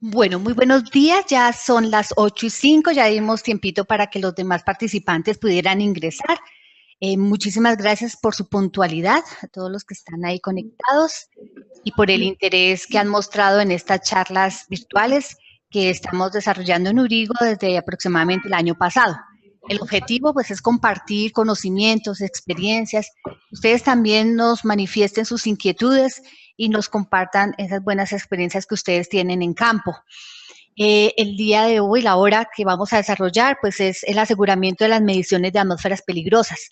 Bueno, muy buenos días. Ya son las 8:05. Ya dimos tiempito para que los demás participantes pudieran ingresar. Muchísimas gracias por su puntualidad, a todos los que están ahí conectados y por el interés que han mostrado en estas charlas virtuales que estamos desarrollando en Urigo desde aproximadamente el año pasado. El objetivo pues es compartir conocimientos, experiencias. Ustedes también nos manifiesten sus inquietudes y nos compartan esas buenas experiencias que ustedes tienen en campo. El día de hoy, la hora que vamos a desarrollar, pues es el aseguramiento de las mediciones de atmósferas peligrosas.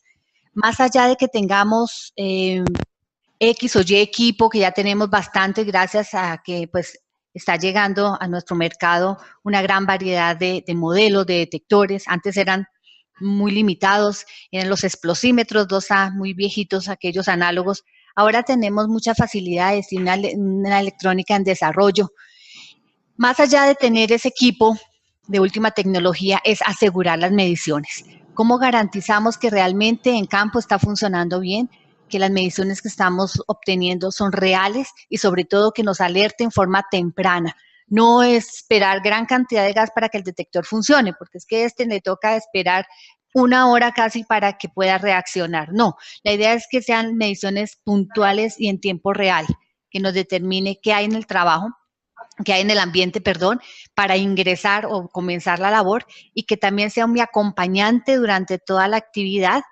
Más allá de que tengamos X o Y equipo, que ya tenemos bastante gracias a que pues está llegando a nuestro mercado una gran variedad de modelos, de detectores. Antes eran muy limitados, eran los explosímetros 2A, muy viejitos, aquellos análogos. Ahora tenemos muchas facilidades y una electrónica en desarrollo. Más allá de tener ese equipo de última tecnología, es asegurar las mediciones. ¿Cómo garantizamos que realmente en campo está funcionando bien? Que las mediciones que estamos obteniendo son reales y sobre todo que nos alerte en forma temprana. No esperar gran cantidad de gas para que el detector funcione, porque es que le toca esperar una hora casi para que pueda reaccionar. No, la idea es que sean mediciones puntuales y en tiempo real, que nos determine qué hay en el trabajo, que hay en el ambiente, perdón, para ingresar o comenzar la labor y que también sea mi acompañante durante toda la actividad,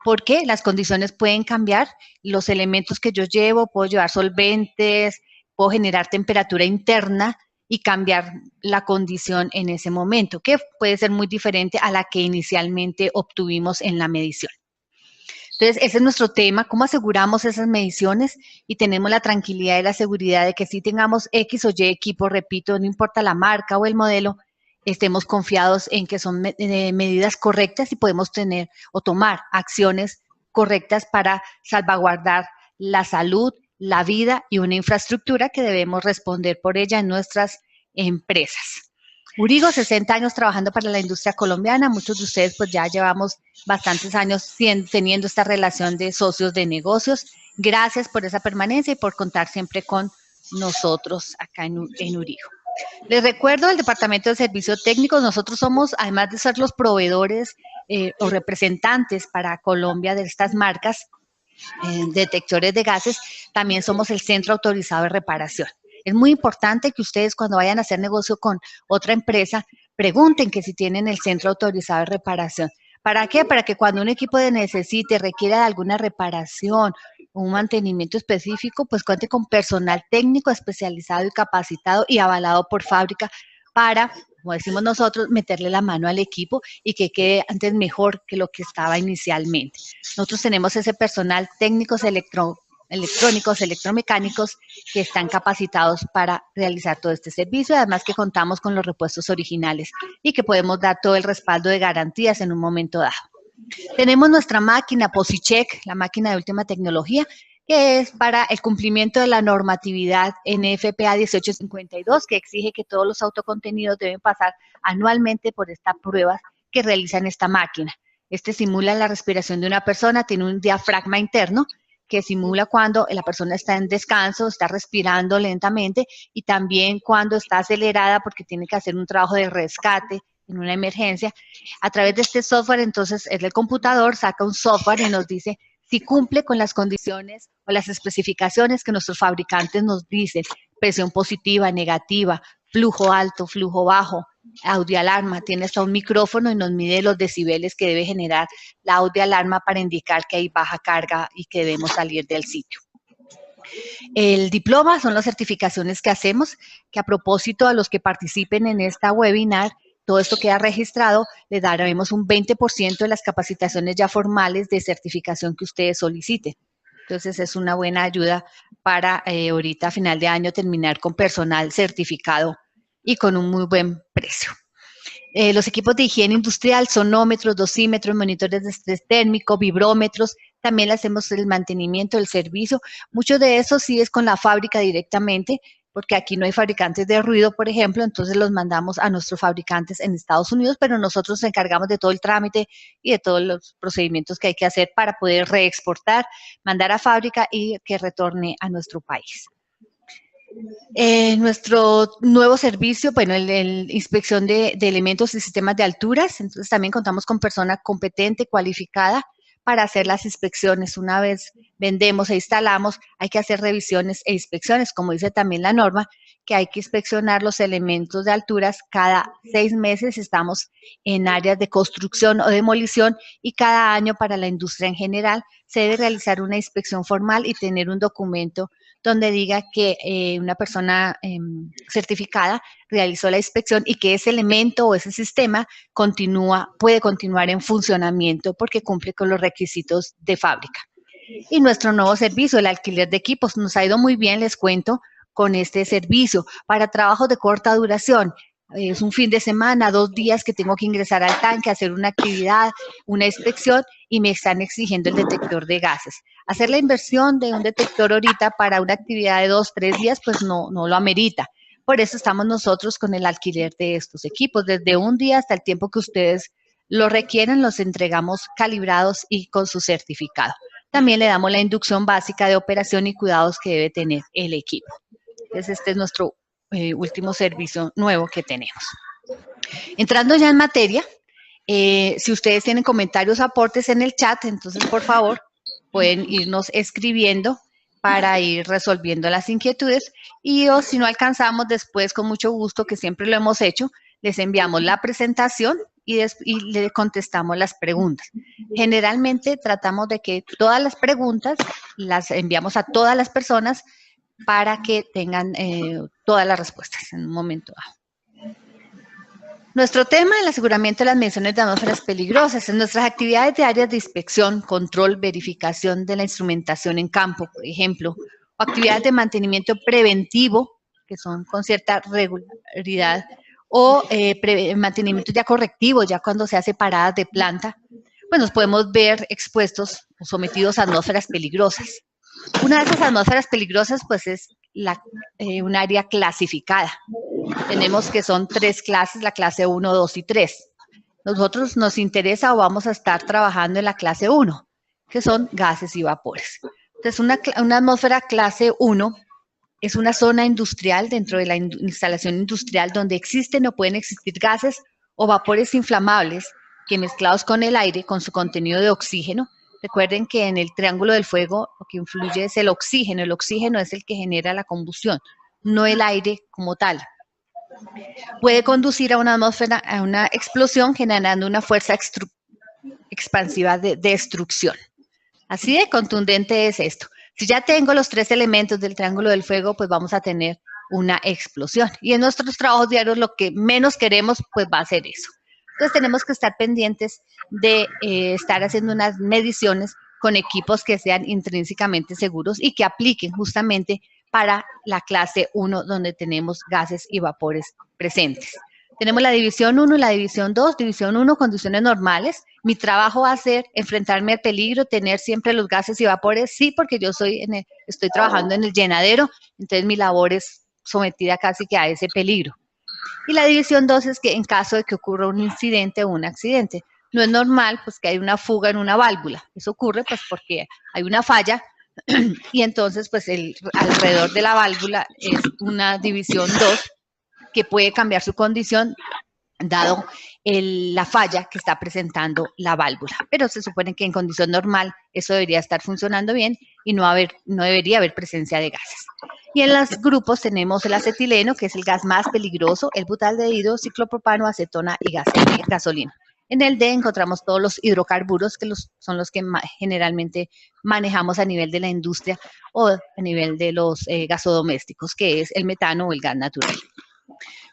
porque las condiciones pueden cambiar, los elementos que yo llevo, puedo llevar solventes, puedo generar temperatura interna y cambiar la condición en ese momento, que puede ser muy diferente a la que inicialmente obtuvimos en la medición. Entonces, ese es nuestro tema, cómo aseguramos esas mediciones y tenemos la tranquilidad y la seguridad de que si tengamos X o Y equipo, repito, no importa la marca o el modelo, estemos confiados en que son medidas correctas y podemos tener o tomar acciones correctas para salvaguardar la salud, la vida y una infraestructura que debemos responder por ella en nuestras empresas. Urigo, 60 años trabajando para la industria colombiana. Muchos de ustedes pues ya llevamos bastantes años teniendo esta relación de socios de negocios. Gracias por esa permanencia y por contar siempre con nosotros acá en Urigo. Les recuerdo el Departamento de Servicios Técnicos. Nosotros somos, además de ser los proveedores o representantes para Colombia de estas marcas, detectores de gases, también somos el centro autorizado de reparación. Es muy importante que ustedes cuando vayan a hacer negocio con otra empresa, pregunten que si tienen el centro autorizado de reparación. ¿Para qué? Para que cuando un equipo necesite, requiera de alguna reparación, un mantenimiento específico, pues cuente con personal técnico especializado y capacitado y avalado por fábrica para, como decimos nosotros, meterle la mano al equipo y que quede antes mejor que lo que estaba inicialmente. Nosotros tenemos ese personal técnicos electrónicos, electromecánicos que están capacitados para realizar todo este servicio, además que contamos con los repuestos originales y que podemos dar todo el respaldo de garantías en un momento dado. Tenemos nuestra máquina POSICHEC, la máquina de última tecnología, que es para el cumplimiento de la normatividad NFPA 1852, que exige que todos los autocontenidos deben pasar anualmente por esta prueba que realizan esta máquina. Este simula la respiración de una persona, tiene un diafragma interno que simula cuando la persona está en descanso, está respirando lentamente y también cuando está acelerada porque tiene que hacer un trabajo de rescate en una emergencia. A través de este software, entonces, el computador saca un software y nos dice si cumple con las condiciones o las especificaciones que nuestros fabricantes nos dicen, presión positiva, negativa, flujo alto, flujo bajo, audio alarma, tiene hasta un micrófono y nos mide los decibeles que debe generar la audio alarma para indicar que hay baja carga y que debemos salir del sitio. El diploma son las certificaciones que hacemos, que a propósito a los que participen en esta webinar, todo esto queda registrado, les daremos un 20% de las capacitaciones ya formales de certificación que ustedes soliciten. Entonces es una buena ayuda para ahorita a final de año terminar con personal certificado y con un muy buen precio. Los equipos de higiene industrial, sonómetros, dosímetros, monitores de estrés térmico, vibrómetros, también le hacemos el mantenimiento, el servicio. Mucho de eso sí es con la fábrica directamente, porque aquí no hay fabricantes de ruido, por ejemplo, entonces los mandamos a nuestros fabricantes en Estados Unidos, pero nosotros nos encargamos de todo el trámite y de todos los procedimientos que hay que hacer para poder reexportar, mandar a fábrica y que retorne a nuestro país. Nuestro nuevo servicio, bueno, el inspección de elementos y sistemas de alturas, entonces también contamos con persona competente, cualificada para hacer las inspecciones. Una vez vendemos e instalamos, hay que hacer revisiones e inspecciones, como dice también la norma, que hay que inspeccionar los elementos de alturas cada 6 meses. Estamos en áreas de construcción o demolición y cada año para la industria en general se debe realizar una inspección formal y tener un documento donde diga que una persona certificada realizó la inspección y que ese elemento o ese sistema puede continuar en funcionamiento porque cumple con los requisitos de fábrica. Y nuestro nuevo servicio, el alquiler de equipos, nos ha ido muy bien, les cuento, con este servicio para trabajos de corta duración. Es un fin de semana, 2 días que tengo que ingresar al tanque, hacer una actividad, una inspección y me están exigiendo el detector de gases. Hacer la inversión de un detector ahorita para una actividad de 2, 3 días, pues no lo amerita. Por eso estamos nosotros con el alquiler de estos equipos. Desde un día hasta el tiempo que ustedes lo requieren, los entregamos calibrados y con su certificado. También le damos la inducción básica de operación y cuidados que debe tener el equipo. Entonces, este es nuestro último servicio nuevo que tenemos. Entrando ya en materia, si ustedes tienen comentarios, aportes en el chat, entonces, por favor, pueden irnos escribiendo para ir resolviendo las inquietudes y o si no alcanzamos después, con mucho gusto, que siempre lo hemos hecho, les enviamos la presentación y le contestamos las preguntas. Generalmente tratamos de que todas las preguntas las enviamos a todas las personas para que tengan todas las respuestas en un momento dado. Nuestro tema, el aseguramiento de las mediciones de atmósferas peligrosas. En nuestras actividades diarias de inspección, control, verificación de la instrumentación en campo, por ejemplo, o actividades de mantenimiento preventivo, que son con cierta regularidad, o mantenimiento ya correctivo, ya cuando se hace paradas de planta, pues nos podemos ver expuestos o sometidos a atmósferas peligrosas. Una de esas atmósferas peligrosas, pues, es un área clasificada. Tenemos que son 3 clases, la clase 1, 2 y 3. Nosotros nos interesa o vamos a estar trabajando en la clase 1, que son gases y vapores. Entonces, una atmósfera clase 1 es una zona industrial dentro de la instalación industrial donde existen o pueden existir gases o vapores inflamables que mezclados con el aire, con su contenido de oxígeno. Recuerden que en el triángulo del fuego lo que influye es el oxígeno. El oxígeno es el que genera la combustión, no el aire como tal. Puede conducir a una atmósfera, a una explosión, generando una fuerza expansiva de destrucción. Así de contundente es esto. Si ya tengo los 3 elementos del triángulo del fuego, pues vamos a tener una explosión. Y en nuestros trabajos diarios lo que menos queremos, pues va a ser eso. Entonces tenemos que estar pendientes de estar haciendo unas mediciones con equipos que sean intrínsecamente seguros y que apliquen justamente para la clase 1, donde tenemos gases y vapores presentes. Tenemos la división 1 y la división 2. División 1, condiciones normales. Mi trabajo va a ser enfrentarme al peligro, tener siempre los gases y vapores. Sí, porque yo estoy trabajando en el llenadero, entonces mi labor es sometida casi que a ese peligro. Y la división 2 es que en caso de que ocurra un incidente o un accidente, no es normal pues que hay una fuga en una válvula. Eso ocurre pues porque hay una falla y entonces pues alrededor de la válvula es una división 2 que puede cambiar su condición dado la falla que está presentando la válvula. Pero se supone que en condición normal eso debería estar funcionando bien y no debería haber presencia de gases. Y en los grupos tenemos el acetileno, que es el gas más peligroso, el butaldehído, ciclopropano, acetona y gasolina. En el D encontramos todos los hidrocarburos, que son los que generalmente manejamos a nivel de la industria o a nivel de los gasodomésticos, que es el metano o el gas natural.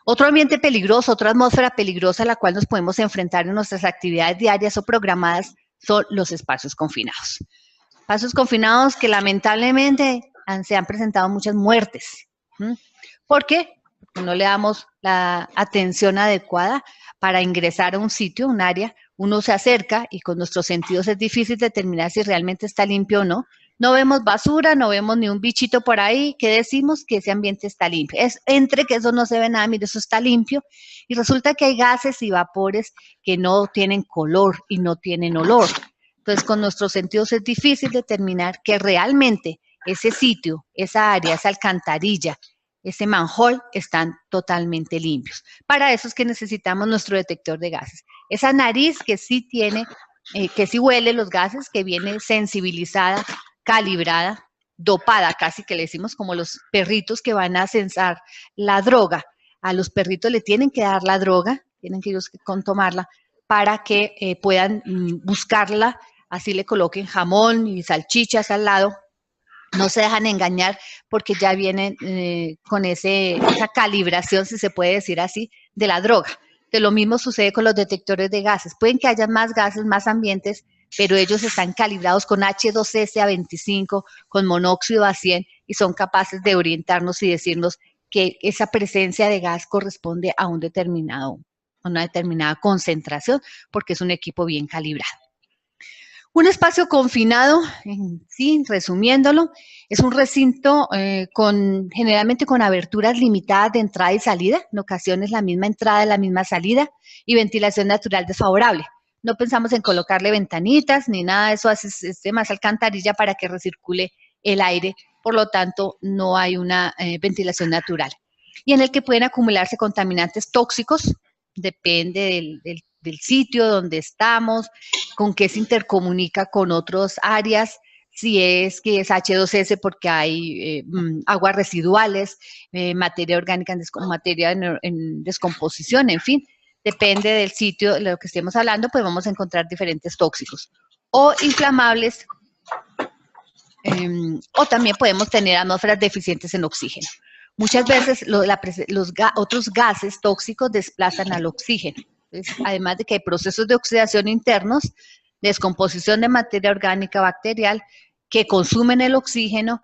Otro ambiente peligroso, otra atmósfera peligrosa a la cual nos podemos enfrentar en nuestras actividades diarias o programadas son los espacios confinados. Espacios confinados que lamentablemente se han presentado muchas muertes. ¿Por qué? Porque no le damos la atención adecuada para ingresar a un sitio, un área. Uno se acerca y con nuestros sentidos es difícil determinar si realmente está limpio o no. No vemos basura, no vemos ni un bichito por ahí. ¿Qué decimos? Que ese ambiente está limpio. Es entre que eso no se ve nada, mire, eso está limpio. Y resulta que hay gases y vapores que no tienen color y no tienen olor. Entonces, con nuestros sentidos es difícil determinar que realmente ese sitio, esa área, esa alcantarilla, ese manhole, están totalmente limpios. Para eso es que necesitamos nuestro detector de gases. Esa nariz que sí tiene, que sí huele los gases, que viene sensibilizada, calibrada, dopada, casi que le decimos como los perritos que van a censar la droga. A los perritos le tienen que dar la droga, tienen que ellos tomarla para que puedan buscarla, así le coloquen jamón y salchichas al lado. No se dejan engañar porque ya vienen con esa calibración, si se puede decir así, de la droga. De lo mismo sucede con los detectores de gases. Pueden que haya más gases, más ambientes, pero ellos están calibrados con H2S a 25, con monóxido a 100 y son capaces de orientarnos y decirnos que esa presencia de gas corresponde a una determinada concentración porque es un equipo bien calibrado. Un espacio confinado, sí, resumiéndolo, es un recinto generalmente con aberturas limitadas de entrada y salida, en ocasiones la misma entrada y la misma salida, y ventilación natural desfavorable. No pensamos en colocarle ventanitas ni nada de eso, es más alcantarilla para que recircule el aire, por lo tanto no hay una ventilación natural. Y en el que pueden acumularse contaminantes tóxicos, depende del sitio donde estamos, con qué se intercomunica con otras áreas, si es que es H2S porque hay aguas residuales, materia orgánica materia en descomposición, en fin, depende del sitio de lo que estemos hablando, pues vamos a encontrar diferentes tóxicos o inflamables, o también podemos tener atmósferas deficientes en oxígeno. Muchas veces otros gases tóxicos desplazan al oxígeno. Entonces, además de que hay procesos de oxidación internos, descomposición de materia orgánica bacterial que consumen el oxígeno,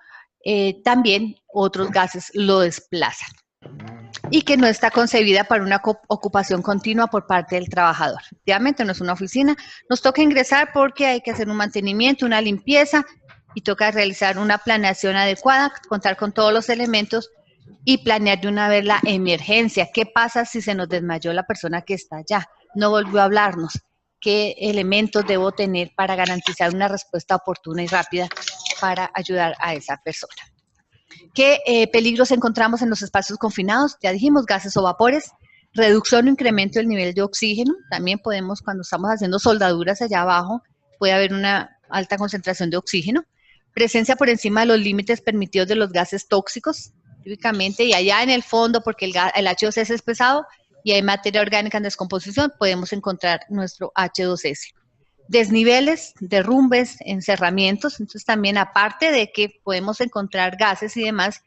también otros gases lo desplazan y que no está concebida para una ocupación continua por parte del trabajador. Efectivamente, no es una oficina, nos toca ingresar porque hay que hacer un mantenimiento, una limpieza y toca realizar una planeación adecuada, contar con todos los elementos y planear de una vez la emergencia. ¿Qué pasa si se nos desmayó la persona que está allá? No volvió a hablarnos. ¿Qué elementos debo tener para garantizar una respuesta oportuna y rápida para ayudar a esa persona? ¿Qué peligros encontramos en los espacios confinados? Ya dijimos, gases o vapores, reducción o incremento del nivel de oxígeno. También podemos, cuando estamos haciendo soldaduras allá abajo, puede haber una alta concentración de oxígeno. Presencia por encima de los límites permitidos de los gases tóxicos, típicamente, y allá en el fondo, porque el H2S es pesado y hay materia orgánica en descomposición, podemos encontrar nuestro H2S. Desniveles, derrumbes, encerramientos, entonces también aparte de que podemos encontrar gases y demás,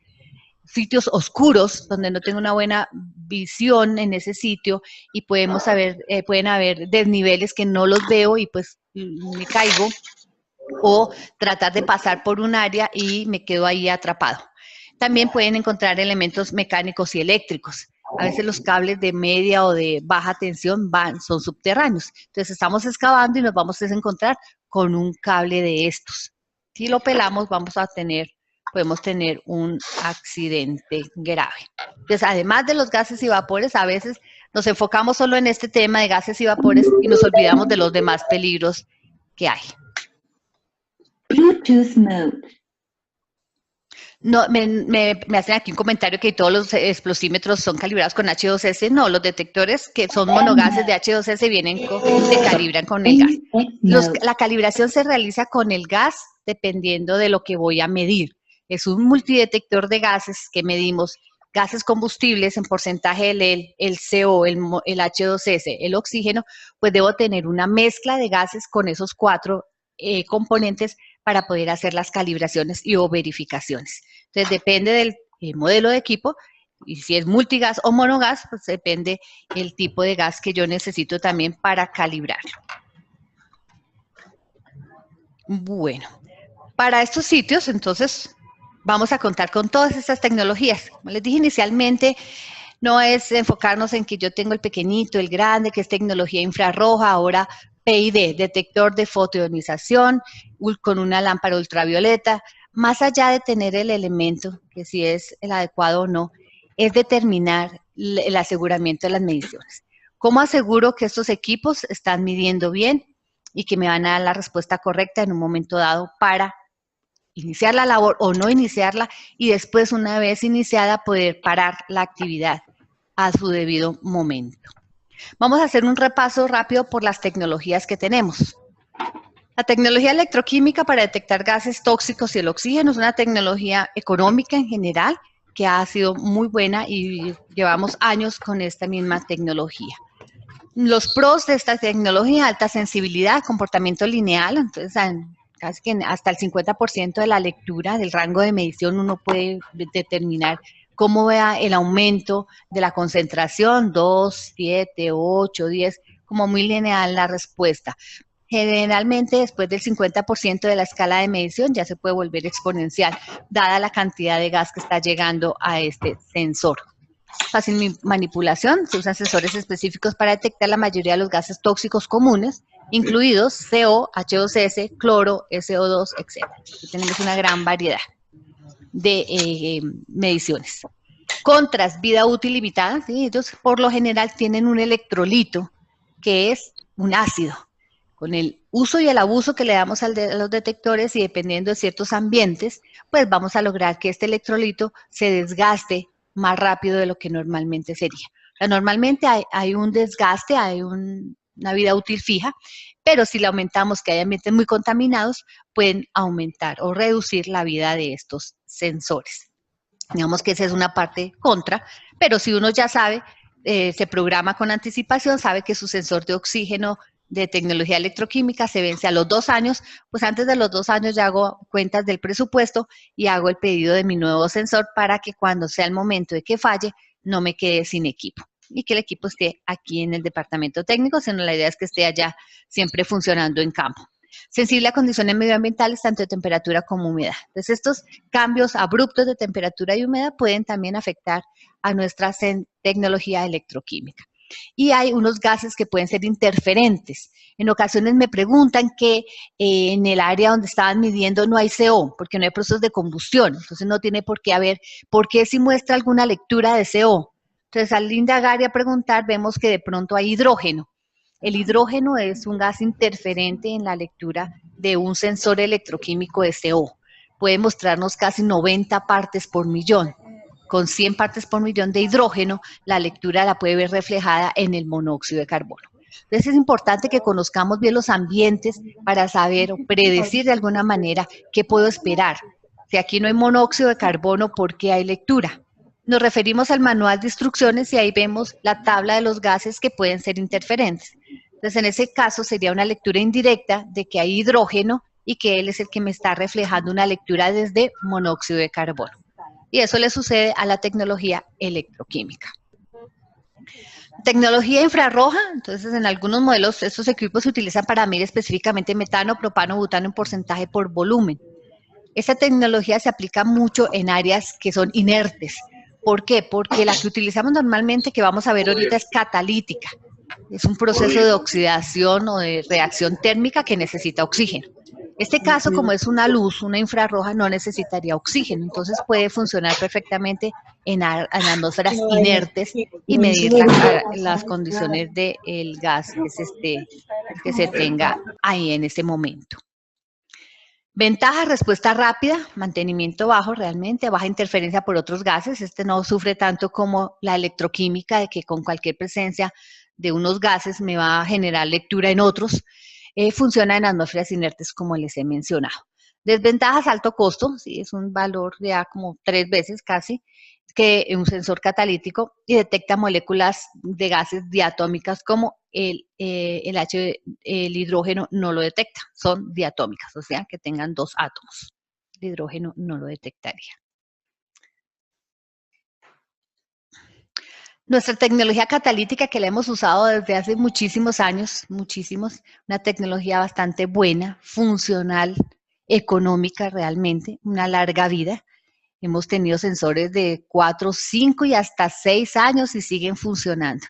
sitios oscuros donde no tengo una buena visión en ese sitio y pueden haber desniveles que no los veo y pues me caigo, o tratar de pasar por un área y me quedo ahí atrapado. También pueden encontrar elementos mecánicos y eléctricos. A veces los cables de media o de baja tensión son subterráneos. Entonces estamos excavando y nos vamos a encontrar con un cable de estos. Si lo pelamos, podemos tener un accidente grave. Entonces, además de los gases y vapores, a veces nos enfocamos solo en este tema de gases y vapores y nos olvidamos de los demás peligros que hay. Bluetooth mode. No, me hacen aquí un comentario que todos los explosímetros son calibrados con H2S. No, los detectores que son monogases de H2S se calibran con el gas. La calibración se realiza con el gas dependiendo de lo que voy a medir. Es un multidetector de gases que medimos gases combustibles en porcentaje del el CO, el H2S, el oxígeno, pues debo tener una mezcla de gases con esos 4 componentes para poder hacer las calibraciones o verificaciones. Entonces, depende del modelo de equipo, y si es multigas o monogas, pues depende el tipo de gas que yo necesito también para calibrar. Bueno, para estos sitios, entonces, vamos a contar con todas estas tecnologías. Como les dije inicialmente, no es enfocarnos en que yo tengo el pequeñito, el grande, que es tecnología infrarroja, ahora PID, detector de fotonización, con una lámpara ultravioleta. Más allá de tener el elemento, que si es el adecuado o no, es determinar el aseguramiento de las mediciones. ¿Cómo aseguro que estos equipos están midiendo bien y que me van a dar la respuesta correcta en un momento dado para iniciar la labor o no iniciarla y después, una vez iniciada, poder parar la actividad a su debido momento. Vamos a hacer un repaso rápido por las tecnologías que tenemos. La tecnología electroquímica para detectar gases tóxicos y el oxígeno es una tecnología económica en general que ha sido muy buena y llevamos años con esta misma tecnología. Los pros de esta tecnología: alta sensibilidad, comportamiento lineal, entonces casi que hasta el 50% de la lectura del rango de medición uno puede determinar cómo vea el aumento de la concentración, 2, 7, 8, 10, como muy lineal la respuesta. Generalmente después del 50% de la escala de medición ya se puede volver exponencial, dada la cantidad de gas que está llegando a este sensor. Fácil manipulación, se usan sensores específicos para detectar la mayoría de los gases tóxicos comunes, incluidos CO, H2S, cloro, SO2, etc. Aquí tenemos una gran variedad de mediciones. Contras: vida útil limitada, ¿sí? Ellos por lo general tienen un electrolito que es un ácido. Con el uso y el abuso que le damos a los detectores y dependiendo de ciertos ambientes, pues vamos a lograr que este electrolito se desgaste más rápido de lo que normalmente sería. O sea, normalmente hay un desgaste, hay una vida útil fija, pero si le aumentamos que hay ambientes muy contaminados, pueden aumentar o reducir la vida de estos sensores. Digamos que esa es una parte contra, pero si uno ya sabe, se programa con anticipación, sabe que su sensor de oxígeno de tecnología electroquímica se vence a los 2 años, pues antes de los 2 años ya hago cuentas del presupuesto y hago el pedido de mi nuevo sensor para que cuando sea el momento de que falle, no me quede sin equipo y que el equipo esté aquí en el departamento técnico, sino la idea es que esté allá siempre funcionando en campo. Sensible a condiciones medioambientales, tanto de temperatura como humedad. Entonces, estos cambios abruptos de temperatura y humedad pueden también afectar a nuestra tecnología electroquímica. Y hay unos gases que pueden ser interferentes. En ocasiones me preguntan que en el área donde estaban midiendo no hay CO, porque no hay procesos de combustión, entonces no tiene por qué haber, ¿por qué si muestra alguna lectura de CO? Entonces, al indagar y a preguntar, vemos que de pronto hay hidrógeno. El hidrógeno es un gas interferente en la lectura de un sensor electroquímico de CO. Puede mostrarnos casi 90 partes por millón. Con 100 partes por millón de hidrógeno, la lectura la puede ver reflejada en el monóxido de carbono. Entonces es importante que conozcamos bien los ambientes para saber o predecir de alguna manera qué puedo esperar. Si aquí no hay monóxido de carbono, ¿por qué hay lectura? Nos referimos al manual de instrucciones y ahí vemos la tabla de los gases que pueden ser interferentes. Entonces, en ese caso sería una lectura indirecta de que hay hidrógeno y que él es el que me está reflejando una lectura desde monóxido de carbono. Y eso le sucede a la tecnología electroquímica. Tecnología infrarroja, entonces en algunos modelos estos equipos se utilizan para medir específicamente metano, propano, butano en porcentaje por volumen. Esta tecnología se aplica mucho en áreas que son inertes. ¿Por qué? Porque la que utilizamos normalmente, que vamos a ver ahorita, es catalítica. Es un proceso de oxidación o de reacción térmica que necesita oxígeno. Este caso, como es una luz, una infrarroja, no necesitaría oxígeno, entonces puede funcionar perfectamente en atmósferas inertes y medir las condiciones del gas que se tenga ahí en ese momento. Ventaja: respuesta rápida, mantenimiento bajo realmente, baja interferencia por otros gases. Este no sufre tanto como la electroquímica, de que con cualquier presencia de unos gases me va a generar lectura en otros. Funciona en atmósferas inertes, como les he mencionado. Desventajas: alto costo, ¿sí? Es un valor ya como 3 veces casi que un sensor catalítico y detecta moléculas de gases diatómicas como el hidrógeno no lo detecta, son diatómicas, o sea que tengan 2 átomos. El hidrógeno no lo detectaría. Nuestra tecnología catalítica, que la hemos usado desde hace muchísimos años, una tecnología bastante buena, funcional, económica realmente, una larga vida. Hemos tenido sensores de 4, 5 y hasta 6 años y siguen funcionando.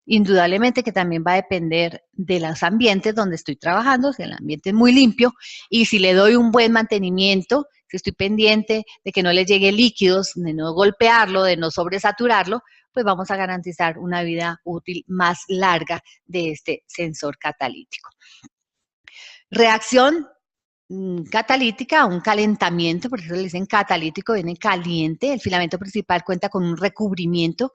Indudablemente que también va a depender de los ambientes donde estoy trabajando, si el ambiente es muy limpio y si le doy un buen mantenimiento, si estoy pendiente de que no le llegue líquidos, de no golpearlo, de no sobresaturarlo, pues vamos a garantizar una vida útil más larga de este sensor catalítico. Reacción catalítica, un calentamiento, por eso le dicen catalítico, viene caliente. El filamento principal cuenta con un recubrimiento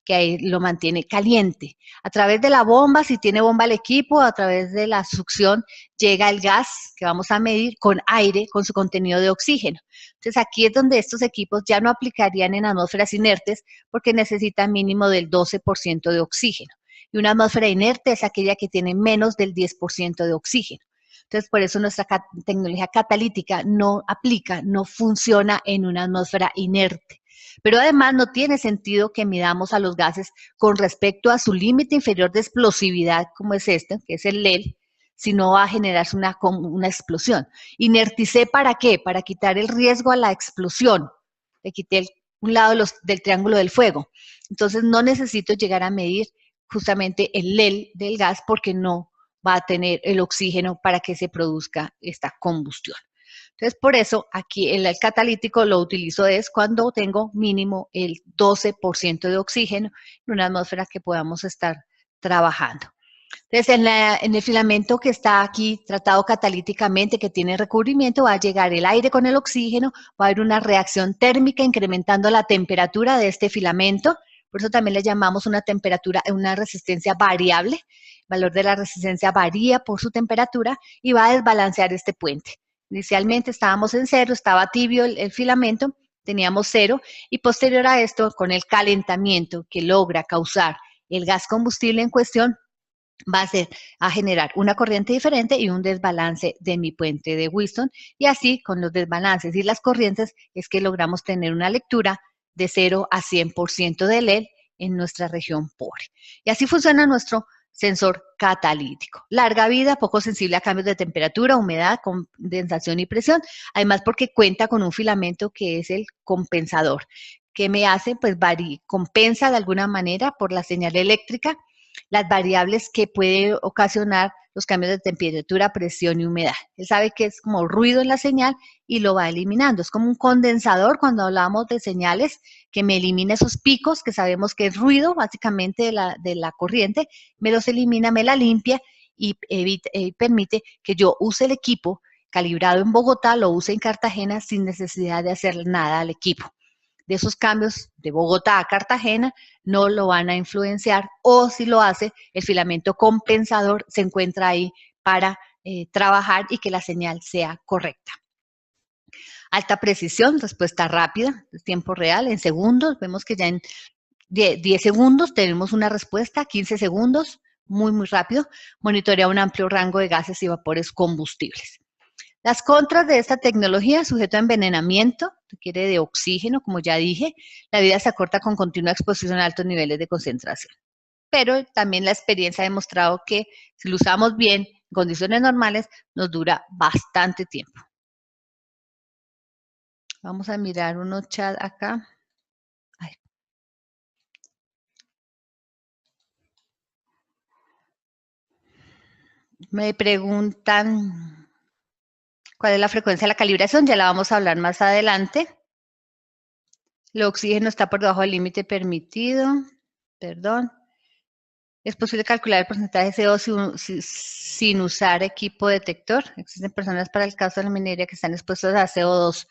que lo mantiene caliente. A través de la bomba, si tiene bomba el equipo, a través de la succión llega el gas que vamos a medir con aire, con su contenido de oxígeno. Entonces aquí es donde estos equipos ya no aplicarían en atmósferas inertes porque necesitan mínimo del 12% de oxígeno. Y una atmósfera inerte es aquella que tiene menos del 10% de oxígeno. Entonces, por eso nuestra tecnología catalítica no aplica, no funciona en una atmósfera inerte. Pero además no tiene sentido que midamos a los gases con respecto a su límite inferior de explosividad, como es este, que es el LEL, si no va a generarse una explosión. ¿Inerticé para qué? Para quitar el riesgo a la explosión. Le quité un lado del triángulo del fuego. Entonces no necesito llegar a medir justamente el LEL del gas porque no va a tener el oxígeno para que se produzca esta combustión. Entonces, por eso aquí el catalítico lo utilizo es cuando tengo mínimo el 12% de oxígeno en una atmósfera que podamos estar trabajando. Entonces, en el filamento que está aquí tratado catalíticamente, que tiene recubrimiento, va a llegar el aire con el oxígeno, va a haber una reacción térmica incrementando la temperatura de este filamento. Por eso también le llamamos una temperatura, una resistencia variable. El valor de la resistencia varía por su temperatura y va a desbalancear este puente. Inicialmente estábamos en 0, estaba tibio el filamento, teníamos 0, y posterior a esto, con el calentamiento que logra causar el gas combustible en cuestión, va a generar una corriente diferente y un desbalance de mi puente de Wheatstone, y así con los desbalances y las corrientes es que logramos tener una lectura de 0 a 100% de LED en nuestra región pobre. Y así funciona nuestro sensor catalítico. Larga vida, poco sensible a cambios de temperatura, humedad, condensación y presión, además porque cuenta con un filamento que es el compensador. ¿Qué me hace? Pues compensa de alguna manera por la señal eléctrica las variables que puede ocasionar los cambios de temperatura, presión y humedad. Él sabe que es como ruido en la señal y lo va eliminando. Es como un condensador cuando hablamos de señales que me elimina esos picos que sabemos que es ruido básicamente de la corriente, me los elimina, me la limpia y permite que yo use el equipo calibrado en Bogotá, lo use en Cartagena sin necesidad de hacer nada al equipo. De esos cambios de Bogotá a Cartagena no lo van a influenciar, o si lo hace, el filamento compensador se encuentra ahí para trabajar y que la señal sea correcta. Alta precisión, respuesta rápida, tiempo real, en segundos. Vemos que ya en 10 segundos tenemos una respuesta, 15 segundos, muy, muy rápido. Monitorea un amplio rango de gases y vapores combustibles. Las contras de esta tecnología: sujeto a envenenamiento, requiere de oxígeno, como ya dije. La vida se acorta con continua exposición a altos niveles de concentración. Pero también la experiencia ha demostrado que si lo usamos bien, en condiciones normales, nos dura bastante tiempo. Vamos a mirar unos chat acá. Ay. Me preguntan cuál es la frecuencia de la calibración, ya la vamos a hablar más adelante. El oxígeno está por debajo del límite permitido, perdón. ¿Es posible calcular el porcentaje de CO2 sin usar equipo detector? Existen personas para el caso de la minería que están expuestos a CO2.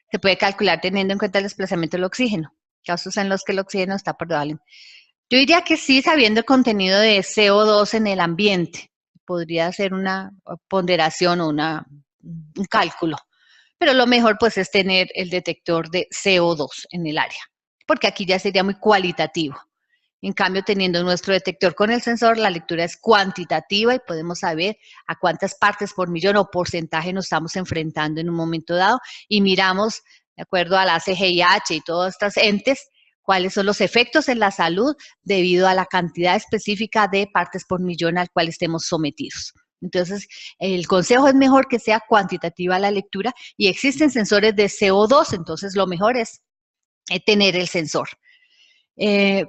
Se puede calcular teniendo en cuenta el desplazamiento del oxígeno, casos en los que el oxígeno está por debajo. Yo diría que sí, sabiendo el contenido de CO2 en el ambiente. Podría ser una ponderación o un cálculo. Pero lo mejor pues es tener el detector de CO2 en el área, porque aquí ya sería muy cualitativo. En cambio, teniendo nuestro detector con el sensor, la lectura es cuantitativa y podemos saber a cuántas partes por millón o porcentaje nos estamos enfrentando en un momento dado, y miramos, de acuerdo a la CGIH y todas estas entes, cuáles son los efectos en la salud debido a la cantidad específica de partes por millón al cual estemos sometidos. Entonces, el consejo es mejor que sea cuantitativa la lectura, y existen sensores de CO2, entonces lo mejor es tener el sensor.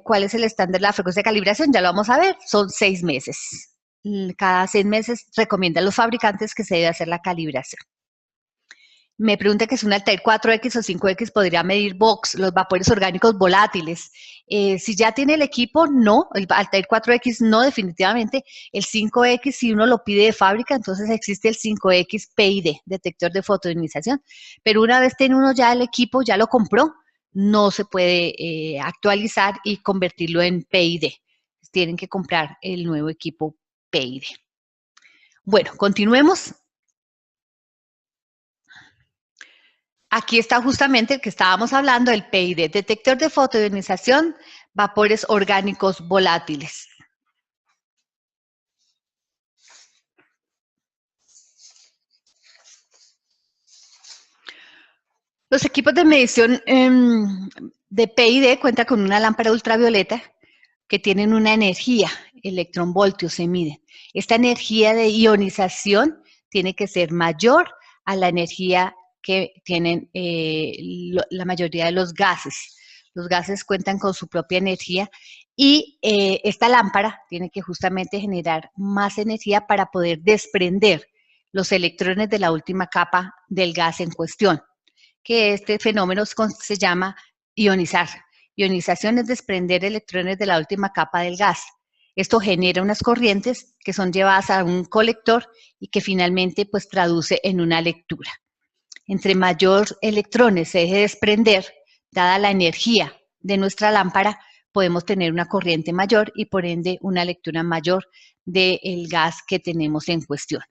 ¿Cuál es el estándar de la frecuencia de calibración? Ya lo vamos a ver, son 6 meses. Cada 6 meses recomiendan los fabricantes que se debe hacer la calibración. Me pregunta que si un Altair 4X o 5X podría medir VOX, los vapores orgánicos volátiles. Si ya tiene el equipo, no, el Altair 4X no, definitivamente. El 5X, si uno lo pide de fábrica, entonces existe el 5X PID, detector de fotonización. Pero una vez tiene uno ya el equipo, ya lo compró, no se puede actualizar y convertirlo en PID. Tienen que comprar el nuevo equipo PID. Bueno, continuemos. Aquí está justamente el que estábamos hablando, el PID, detector de fotoionización, vapores orgánicos volátiles. Los equipos de medición de PID cuentan con una lámpara ultravioleta que tienen una energía, electronvoltios se miden. Esta energía de ionización tiene que ser mayor a la energía que tienen la mayoría de los gases. Los gases cuentan con su propia energía y esta lámpara tiene que justamente generar más energía para poder desprender los electrones de la última capa del gas en cuestión, que este fenómeno se llama ionizar. Ionización es desprender electrones de la última capa del gas. Esto genera unas corrientes que son llevadas a un colector y que finalmente pues traduce en una lectura. Entre mayor electrones se deje desprender, dada la energía de nuestra lámpara, podemos tener una corriente mayor y por ende una lectura mayor del gas que tenemos en cuestión.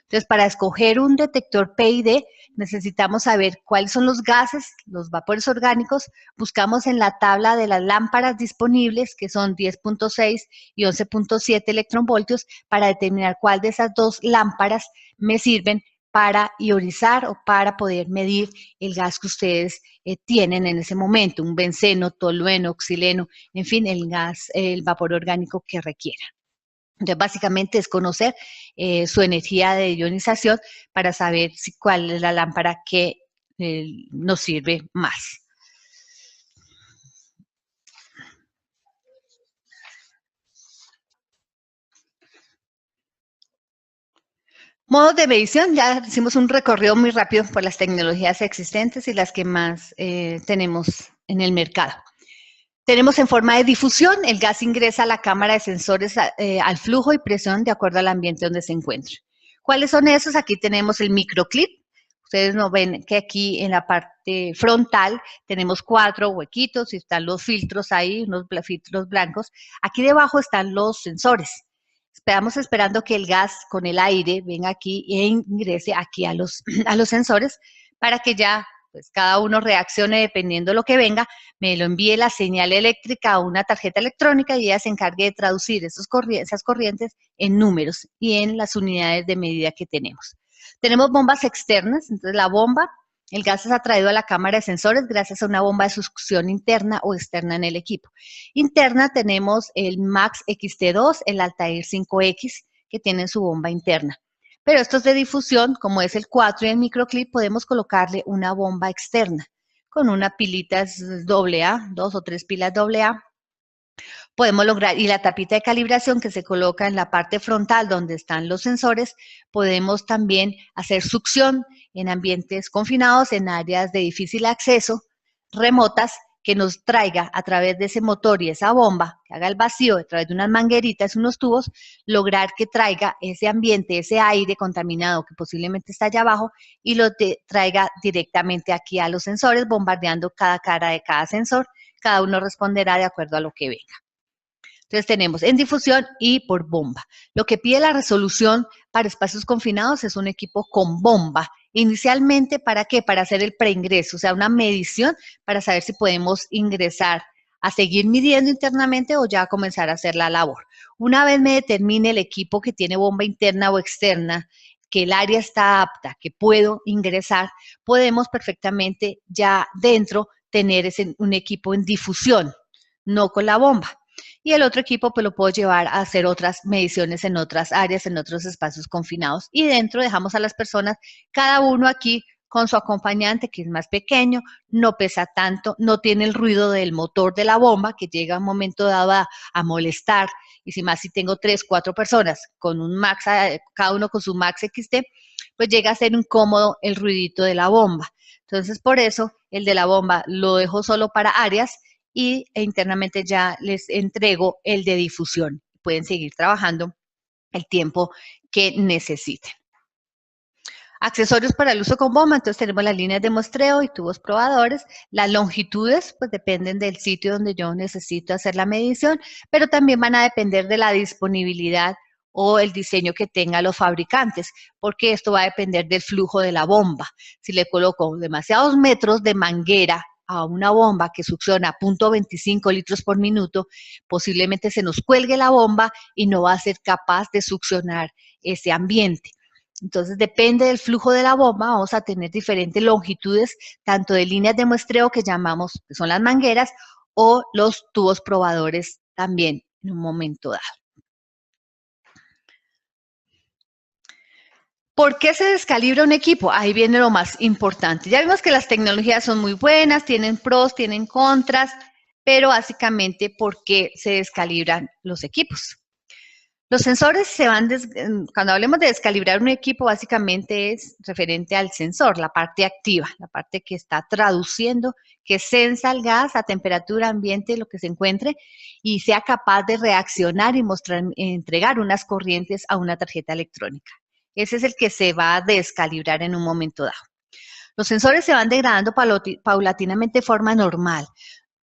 Entonces, para escoger un detector PID, necesitamos saber cuáles son los gases, los vapores orgánicos. Buscamos en la tabla de las lámparas disponibles, que son 10.6 y 11.7 electronvoltios, para determinar cuál de esas dos lámparas me sirven para ionizar o para poder medir el gas que ustedes tienen en ese momento, un benceno, tolueno, oxileno, en fin, el gas, el vapor orgánico que requiera. Entonces, básicamente es conocer su energía de ionización para saber cuál es la lámpara que nos sirve más. Modos de medición, ya hicimos un recorrido muy rápido por las tecnologías existentes y las que más tenemos en el mercado. Tenemos en forma de difusión, el gas ingresa a la cámara de sensores al flujo y presión de acuerdo al ambiente donde se encuentre. ¿Cuáles son esos? Aquí tenemos el microclip. Ustedes no ven que aquí en la parte frontal tenemos 4 huequitos y están los filtros ahí, unos filtros blancos. Aquí debajo están los sensores. Estamos esperando que el gas con el aire venga aquí e ingrese aquí a los sensores para que ya pues cada uno reaccione dependiendo de lo que venga, me lo envíe la señal eléctrica a una tarjeta electrónica y ella se encargue de traducir esas corrientes en números y en las unidades de medida que tenemos. Tenemos bombas externas, entonces la bomba, el gas es atraído a la cámara de sensores gracias a una bomba de succión interna o externa en el equipo. Interna tenemos el Max XT2, el Altair 5X, que tienen su bomba interna. Pero estos de difusión, como es el 4 y el microclip, podemos colocarle una bomba externa con una pilita AA, 2 o 3 pilas AA. Podemos lograr, y la tapita de calibración que se coloca en la parte frontal donde están los sensores, podemos también hacer succión en ambientes confinados, en áreas de difícil acceso, remotas, que nos traiga a través de ese motor y esa bomba, que haga el vacío a través de unas mangueritas, unos tubos, lograr que traiga ese ambiente, ese aire contaminado que posiblemente está allá abajo y lo traiga directamente aquí a los sensores, bombardeando cada cara de cada sensor. Cada uno responderá de acuerdo a lo que venga. Entonces tenemos en difusión y por bomba. Lo que pide la resolución para espacios confinados es un equipo con bomba. Inicialmente, ¿para qué? Para hacer el preingreso, o sea, una medición para saber si podemos ingresar a seguir midiendo internamente o ya comenzar a hacer la labor. Una vez me determine el equipo que tiene bomba interna o externa, que el área está apta, que puedo ingresar, podemos perfectamente ya dentro tener un equipo en difusión, no con la bomba. Y el otro equipo pues lo puedo llevar a hacer otras mediciones en otras áreas, en otros espacios confinados. Y dentro dejamos a las personas, cada uno aquí con su acompañante, que es más pequeño, no pesa tanto, no tiene el ruido del motor de la bomba, que llega a un momento dado a molestar. Y si más si tengo 3, 4 personas con un Max, cada uno con su Max XT, pues llega a ser incómodo el ruidito de la bomba. Entonces, por eso, el de la bomba lo dejo solo para áreas y internamente ya les entrego el de difusión. Pueden seguir trabajando el tiempo que necesiten. Accesorios para el uso con bomba, entonces tenemos las líneas de muestreo y tubos probadores. Las longitudes, pues dependen del sitio donde yo necesito hacer la medición, pero también van a depender de la disponibilidad o el diseño que tengan los fabricantes, porque esto va a depender del flujo de la bomba. Si le coloco demasiados metros de manguera a una bomba que succiona 0.25 litros por minuto, posiblemente se nos cuelgue la bomba y no va a ser capaz de succionar ese ambiente. Entonces, depende del flujo de la bomba, vamos a tener diferentes longitudes, tanto de líneas de muestreo que llamamos, que son las mangueras, o los tubos probadores también en un momento dado. ¿Por qué se descalibra un equipo? Ahí viene lo más importante. Ya vimos que las tecnologías son muy buenas, tienen pros, tienen contras, pero básicamente, ¿por qué se descalibran los equipos? Los sensores se van, cuando hablemos de descalibrar un equipo, básicamente es referente al sensor, la parte activa, la parte que está traduciendo, que sensa el gas a temperatura ambiente, lo que se encuentre, y sea capaz de reaccionar y entregar unas corrientes a una tarjeta electrónica. Ese es el que se va a descalibrar en un momento dado. Los sensores se van degradando paulatinamente de forma normal.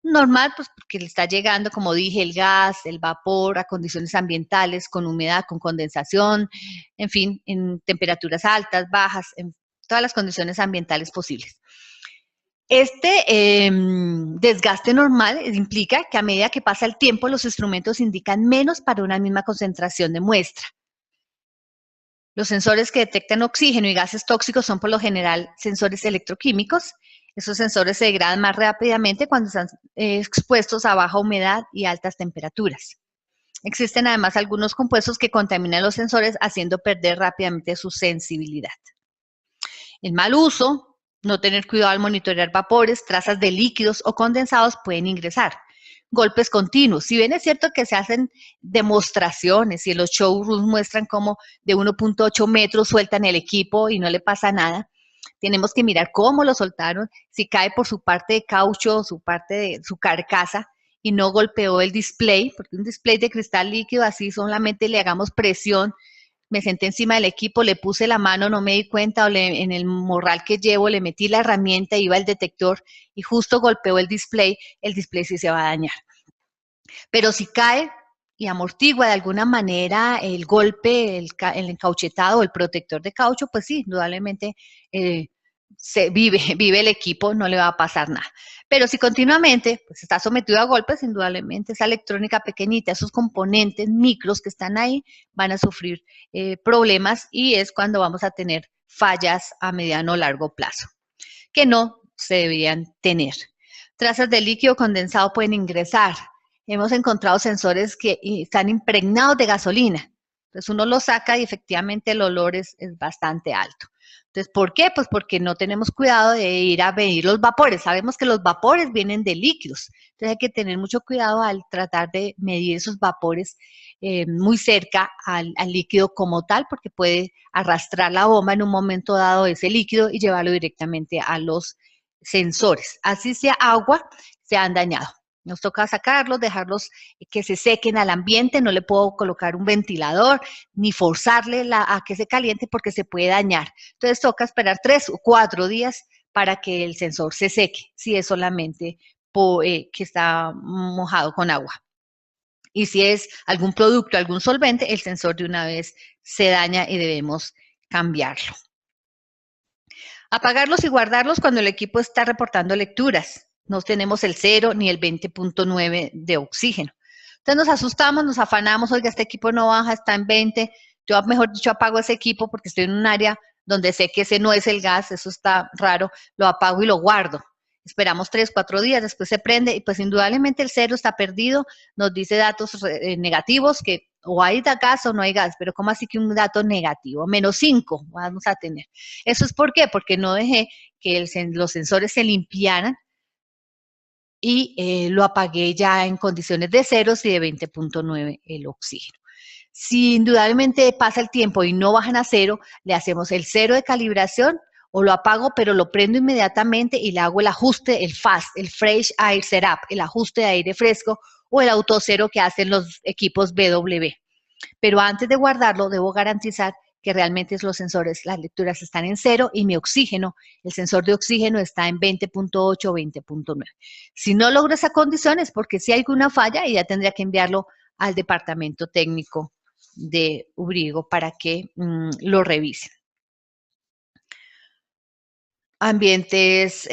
Normal, pues porque le está llegando, como dije, el gas, el vapor a condiciones ambientales, con humedad, con condensación, en fin, en temperaturas altas, bajas, en todas las condiciones ambientales posibles. Este desgaste normal implica que a medida que pasa el tiempo, los instrumentos indican menos para una misma concentración de muestra. Los sensores que detectan oxígeno y gases tóxicos son por lo general sensores electroquímicos. Esos sensores se degradan más rápidamente cuando están expuestos a baja humedad y altas temperaturas. Existen además algunos compuestos que contaminan los sensores, haciendo perder rápidamente su sensibilidad. El mal uso, no tener cuidado al monitorear vapores, trazas de líquidos o condensados pueden ingresar. Golpes continuos. Si bien es cierto que se hacen demostraciones y en los showrooms muestran cómo de 1.8 metros sueltan el equipo y no le pasa nada, tenemos que mirar cómo lo soltaron, si cae por su parte de caucho, su parte de su carcasa y no golpeó el display, porque un display de cristal líquido así solamente le hagamos presión, me senté encima del equipo, le puse la mano, no me di cuenta, o en el morral que llevo le metí la herramienta, iba el detector y justo golpeó el display sí se va a dañar. Pero si cae y amortigua de alguna manera el golpe, el encauchetado o el protector de caucho, pues sí, indudablemente vive el equipo, no le va a pasar nada. Pero si continuamente pues, está sometido a golpes, indudablemente esa electrónica pequeñita, esos componentes micros que están ahí, van a sufrir problemas y es cuando vamos a tener fallas a mediano o largo plazo, que no se deberían tener. Trazas de líquido condensado pueden ingresar. Hemos encontrado sensores que están impregnados de gasolina. Entonces uno lo saca y efectivamente el olor es bastante alto. Entonces, ¿por qué? Pues porque no tenemos cuidado de ir a medir los vapores. Sabemos que los vapores vienen de líquidos. Entonces hay que tener mucho cuidado al tratar de medir esos vapores muy cerca al líquido como tal, porque puede arrastrar la bomba en un momento dado ese líquido y llevarlo directamente a los sensores. Así sea agua, se han dañado. Nos toca sacarlos, dejarlos que se sequen al ambiente, no le puedo colocar un ventilador ni forzarle a que se caliente porque se puede dañar. Entonces toca esperar 3 o 4 días para que el sensor se seque, si es solamente que está mojado con agua. Y si es algún producto, algún solvente, el sensor de una vez se daña y debemos cambiarlo. Apagarlos y guardarlos cuando el equipo está reportando lecturas. No tenemos el 0 ni el 20.9 de oxígeno. Entonces nos asustamos, nos afanamos, oiga, este equipo no baja, está en 20. Yo, mejor dicho, apago ese equipo porque estoy en un área donde sé que ese no es el gas, eso está raro, lo apago y lo guardo. Esperamos 3, 4 días, después se prende y pues indudablemente el 0 está perdido, nos dice datos negativos que o hay gas o no hay gas, pero ¿cómo así que un dato negativo? -5 vamos a tener. ¿Eso es por qué? Porque no dejé que los sensores se limpiaran y lo apagué ya en condiciones de 0 y de 20.9 el oxígeno. Si indudablemente pasa el tiempo y no bajan a 0, le hacemos el 0 de calibración o lo apago, pero lo prendo inmediatamente y le hago el ajuste, el FAST, el Fresh Air Setup, el ajuste de aire fresco o el autocero que hacen los equipos BW. Pero antes de guardarlo, debo garantizar que realmente los sensores, las lecturas están en 0 y mi oxígeno, el sensor de oxígeno está en 20.8 o 20.9. Si no logro esa condición es porque si hay alguna falla y ya tendría que enviarlo al departamento técnico de Urigo para que lo revisen. Ambientes,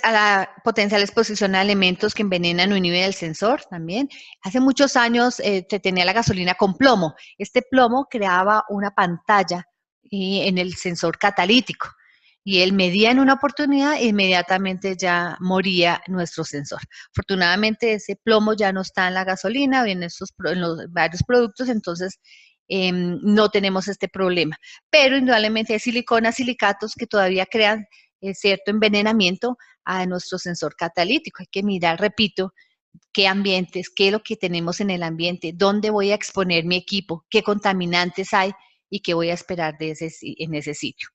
a la potencial exposición a elementos que envenenan o inhiben el sensor también. Hace muchos años se tenía la gasolina con plomo. Este plomo creaba una pantalla en el sensor catalítico y él medía en una oportunidad e inmediatamente ya moría nuestro sensor. Afortunadamente ese plomo ya no está en la gasolina o en los varios productos, entonces no tenemos este problema. Pero indudablemente hay siliconas, silicatos que todavía crean cierto envenenamiento a nuestro sensor catalítico. Hay que mirar, repito, qué ambientes, qué es lo que tenemos en el ambiente, dónde voy a exponer mi equipo, qué contaminantes hay y qué voy a esperar en ese sitio.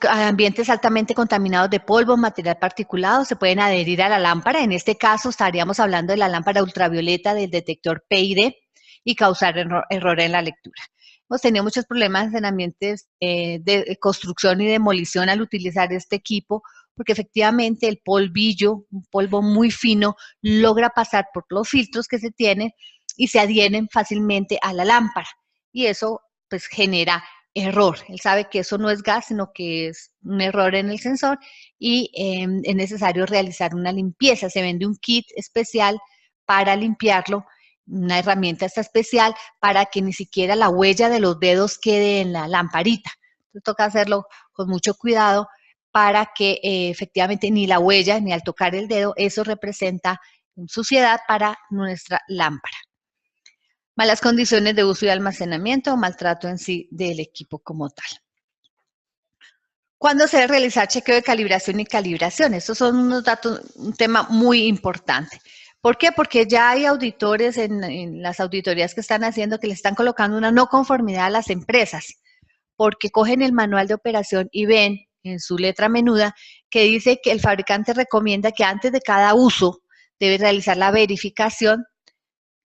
Ambientes altamente contaminados de polvo, material particulado, se pueden adherir a la lámpara. En este caso estaríamos hablando de la lámpara ultravioleta del detector PID y causar error en la lectura. Hemos tenido muchos problemas en ambientes de construcción y demolición al utilizar este equipo, porque efectivamente el polvillo, un polvo muy fino, logra pasar por los filtros que se tienen y se adhieren fácilmente a la lámpara. Y eso pues genera error. Él sabe que eso no es gas, sino que es un error en el sensor y es necesario realizar una limpieza. Se vende un kit especial para limpiarlo, una herramienta especial para que ni siquiera la huella de los dedos quede en la lamparita. Entonces toca hacerlo con mucho cuidado para que efectivamente ni la huella ni al tocar el dedo eso representa suciedad para nuestra lámpara. Malas condiciones de uso y almacenamiento o maltrato en sí del equipo como tal. ¿Cuándo se debe realizar chequeo de calibración y calibración? Estos son unos datos, un tema muy importante. ¿Por qué? Porque ya hay auditores en las auditorías que están haciendo que le están colocando una no conformidad a las empresas, porque cogen el manual de operación y ven en su letra menuda que dice que el fabricante recomienda que antes de cada uso debe realizar la verificación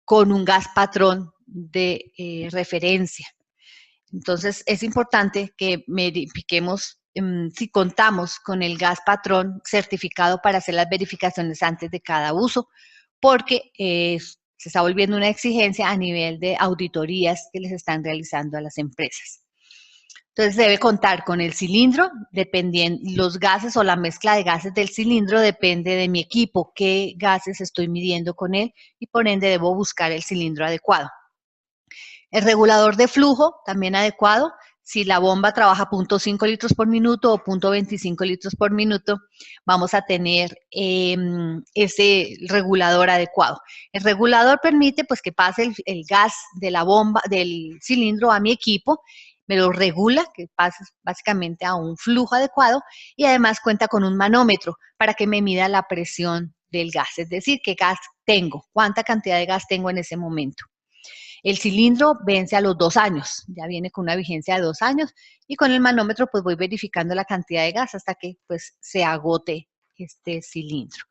con un gas patrón de referencia. Entonces, es importante que verifiquemos si contamos con el gas patrón certificado para hacer las verificaciones antes de cada uso, porque se está volviendo una exigencia a nivel de auditorías que les están realizando a las empresas. Entonces, debe contar con el cilindro, dependiendo, los gases o la mezcla de gases del cilindro depende de mi equipo, qué gases estoy midiendo con él y por ende debo buscar el cilindro adecuado. El regulador de flujo, también adecuado. Si la bomba trabaja 0.5 litros por minuto o 0.25 litros por minuto, vamos a tener ese regulador adecuado. El regulador permite pues que pase el gas de la bomba, del cilindro a mi equipo, me lo regula, que pase básicamente a un flujo adecuado y además cuenta con un manómetro para que me mida la presión del gas, es decir, qué gas tengo, cuánta cantidad de gas tengo en ese momento. El cilindro vence a los 2 años, ya viene con una vigencia de 2 años y con el manómetro pues voy verificando la cantidad de gas hasta que pues se agote este cilindro.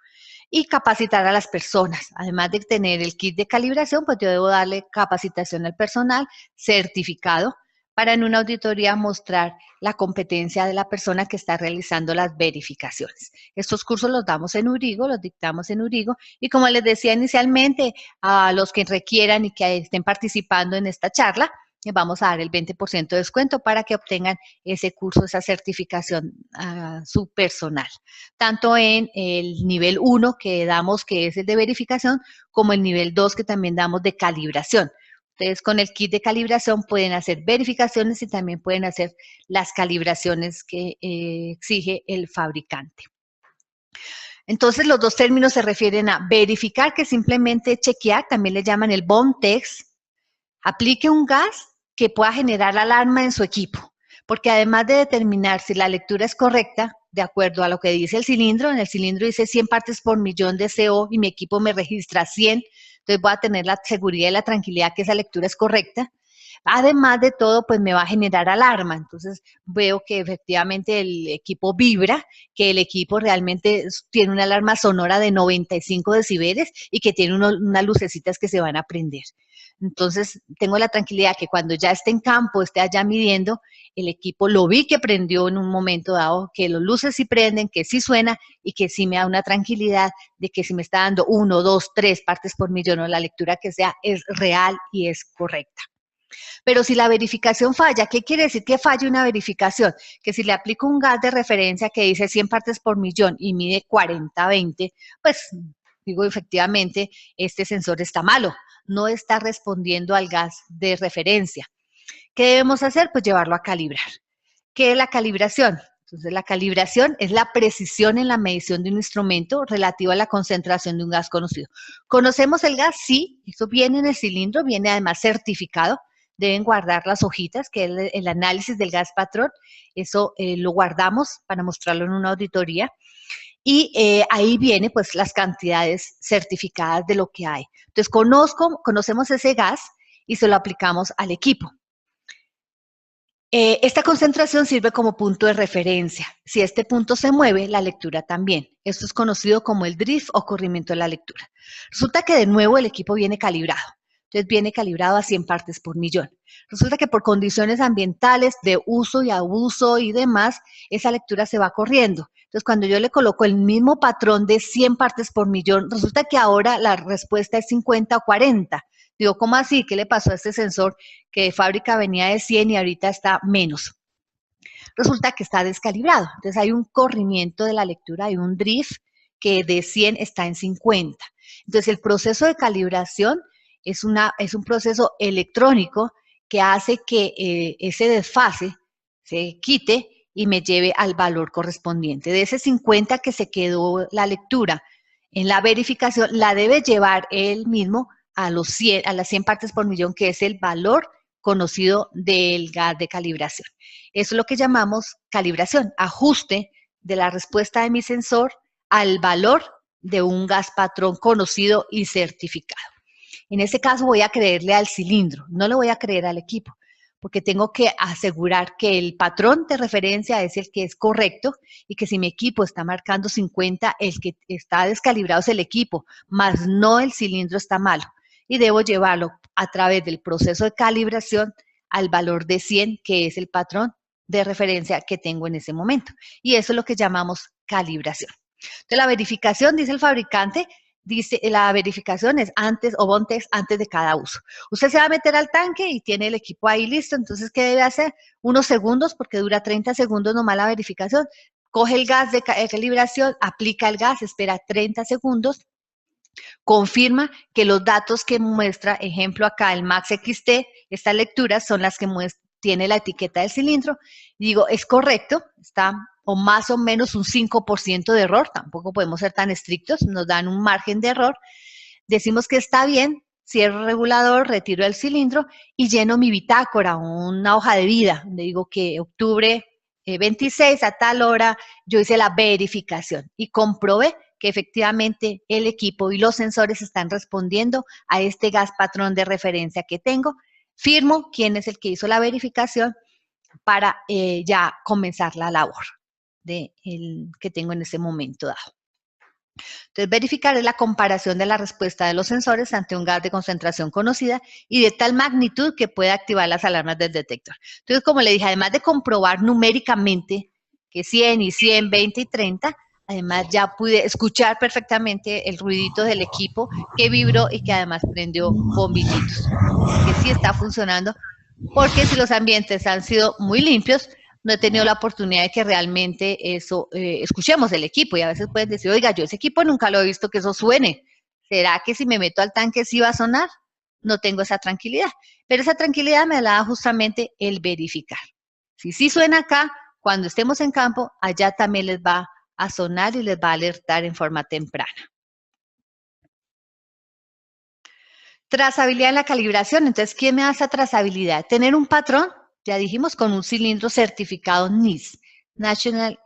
Y capacitar a las personas, además de tener el kit de calibración, pues yo debo darle capacitación al personal certificado para en una auditoría mostrar la competencia de la persona que está realizando las verificaciones. Estos cursos los damos en Urigo, los dictamos en Urigo, y como les decía inicialmente, a los que requieran y que estén participando en esta charla, les vamos a dar el 20% de descuento para que obtengan ese curso, esa certificación a su personal, tanto en el nivel 1 que damos, que es el de verificación, como el nivel 2 que también damos de calibración. Ustedes con el kit de calibración pueden hacer verificaciones y también pueden hacer las calibraciones que exige el fabricante. Entonces, los dos términos se refieren a verificar, que simplemente chequear, también le llaman el bomb test. Aplique un gas que pueda generar alarma en su equipo, porque además de determinar si la lectura es correcta, de acuerdo a lo que dice el cilindro, en el cilindro dice 100 partes por millón de CO y mi equipo me registra 100, entonces voy a tener la seguridad y la tranquilidad que esa lectura es correcta, Además de todo, pues me va a generar alarma. Entonces veo que efectivamente el equipo vibra, que el equipo realmente tiene una alarma sonora de 95 decibeles y que tiene unas lucecitas que se van a prender. Entonces tengo la tranquilidad que cuando ya esté en campo, esté allá midiendo, el equipo lo vi que prendió en un momento dado, que los luces sí prenden, que sí suena y que sí me da una tranquilidad de que si me está dando 1, 2, 3 partes por millón o la lectura que sea es real y es correcta. Pero si la verificación falla, ¿qué quiere decir que falle una verificación? Que si le aplico un gas de referencia que dice 100 partes por millón y mide 40, 20, pues digo, efectivamente, este sensor está malo, no está respondiendo al gas de referencia. ¿Qué debemos hacer? Pues llevarlo a calibrar. ¿Qué es la calibración? Entonces, la calibración es la precisión en la medición de un instrumento relativo a la concentración de un gas conocido. ¿Conocemos el gas? Sí, eso viene en el cilindro, viene además certificado. Deben guardar las hojitas, que es el análisis del gas patrón. Eso lo guardamos para mostrarlo en una auditoría. Y ahí viene pues las cantidades certificadas de lo que hay. Entonces, conocemos ese gas y se lo aplicamos al equipo. Esta concentración sirve como punto de referencia. Si este punto se mueve, la lectura también. Esto es conocido como el drift o corrimiento de la lectura. Resulta que de nuevo el equipo viene calibrado. Entonces viene calibrado a 100 partes por millón. Resulta que por condiciones ambientales de uso y abuso y demás, esa lectura se va corriendo. Entonces cuando yo le coloco el mismo patrón de 100 partes por millón, resulta que ahora la respuesta es 50 o 40. Digo, ¿cómo así? ¿Qué le pasó a este sensor que de fábrica venía de 100 y ahorita está menos? Resulta que está descalibrado. Entonces hay un corrimiento de la lectura, hay un drift que de 100 está en 50. Entonces el proceso de calibración es un proceso electrónico que hace que ese desfase se quite y me lleve al valor correspondiente. De ese 50 que se quedó la lectura en la verificación, la debe llevar él mismo a las 100 partes por millón, que es el valor conocido del gas de calibración. Eso es lo que llamamos calibración, ajuste de la respuesta de mi sensor al valor de un gas patrón conocido y certificado. En este caso voy a creerle al cilindro, no le voy a creer al equipo, porque tengo que asegurar que el patrón de referencia es el que es correcto y que si mi equipo está marcando 50, el que está descalibrado es el equipo, más no el cilindro está malo. Y debo llevarlo a través del proceso de calibración al valor de 100, que es el patrón de referencia que tengo en ese momento. Y eso es lo que llamamos calibración. Entonces, la verificación, dice el fabricante, dice la verificación es antes o Bontex antes de cada uso. Usted se va a meter al tanque y tiene el equipo ahí listo, entonces, ¿qué debe hacer? Unos segundos, porque dura 30 segundos nomás la verificación. Coge el gas de calibración, aplica el gas, espera 30 segundos, confirma que los datos que muestra, ejemplo acá, el Max XT, estas lecturas son las que tiene la etiqueta del cilindro. Digo, es correcto, está o más o menos un 5% de error, tampoco podemos ser tan estrictos, nos dan un margen de error. Decimos que está bien, cierro el regulador, retiro el cilindro y lleno mi bitácora, una hoja de vida, donde digo que octubre 26 a tal hora yo hice la verificación y comprobé que efectivamente el equipo y los sensores están respondiendo a este gas patrón de referencia que tengo. Firmo quién es el que hizo la verificación para ya comenzar la labor que tengo en ese momento dado. Entonces, verificar es la comparación de la respuesta de los sensores ante un gas de concentración conocida y de tal magnitud que puede activar las alarmas del detector. Entonces, como le dije, además de comprobar numéricamente que 100 y 100, 20 y 30, además ya pude escuchar perfectamente el ruidito del equipo que vibró y que además prendió bombillitos. Que sí está funcionando, porque si los ambientes han sido muy limpios, no he tenido la oportunidad de que realmente eso, escuchemos el equipo y a veces pueden decir, oiga, yo ese equipo nunca lo he visto que eso suene. ¿Será que si me meto al tanque sí va a sonar? No tengo esa tranquilidad, pero esa tranquilidad me la da justamente el verificar. Si sí suena acá, cuando estemos en campo, allá también les va a sonar y les va a alertar en forma temprana. Trazabilidad en la calibración. Entonces, ¿quién me da esa trazabilidad? Tener un patrón, ya dijimos, con un cilindro certificado NIS, National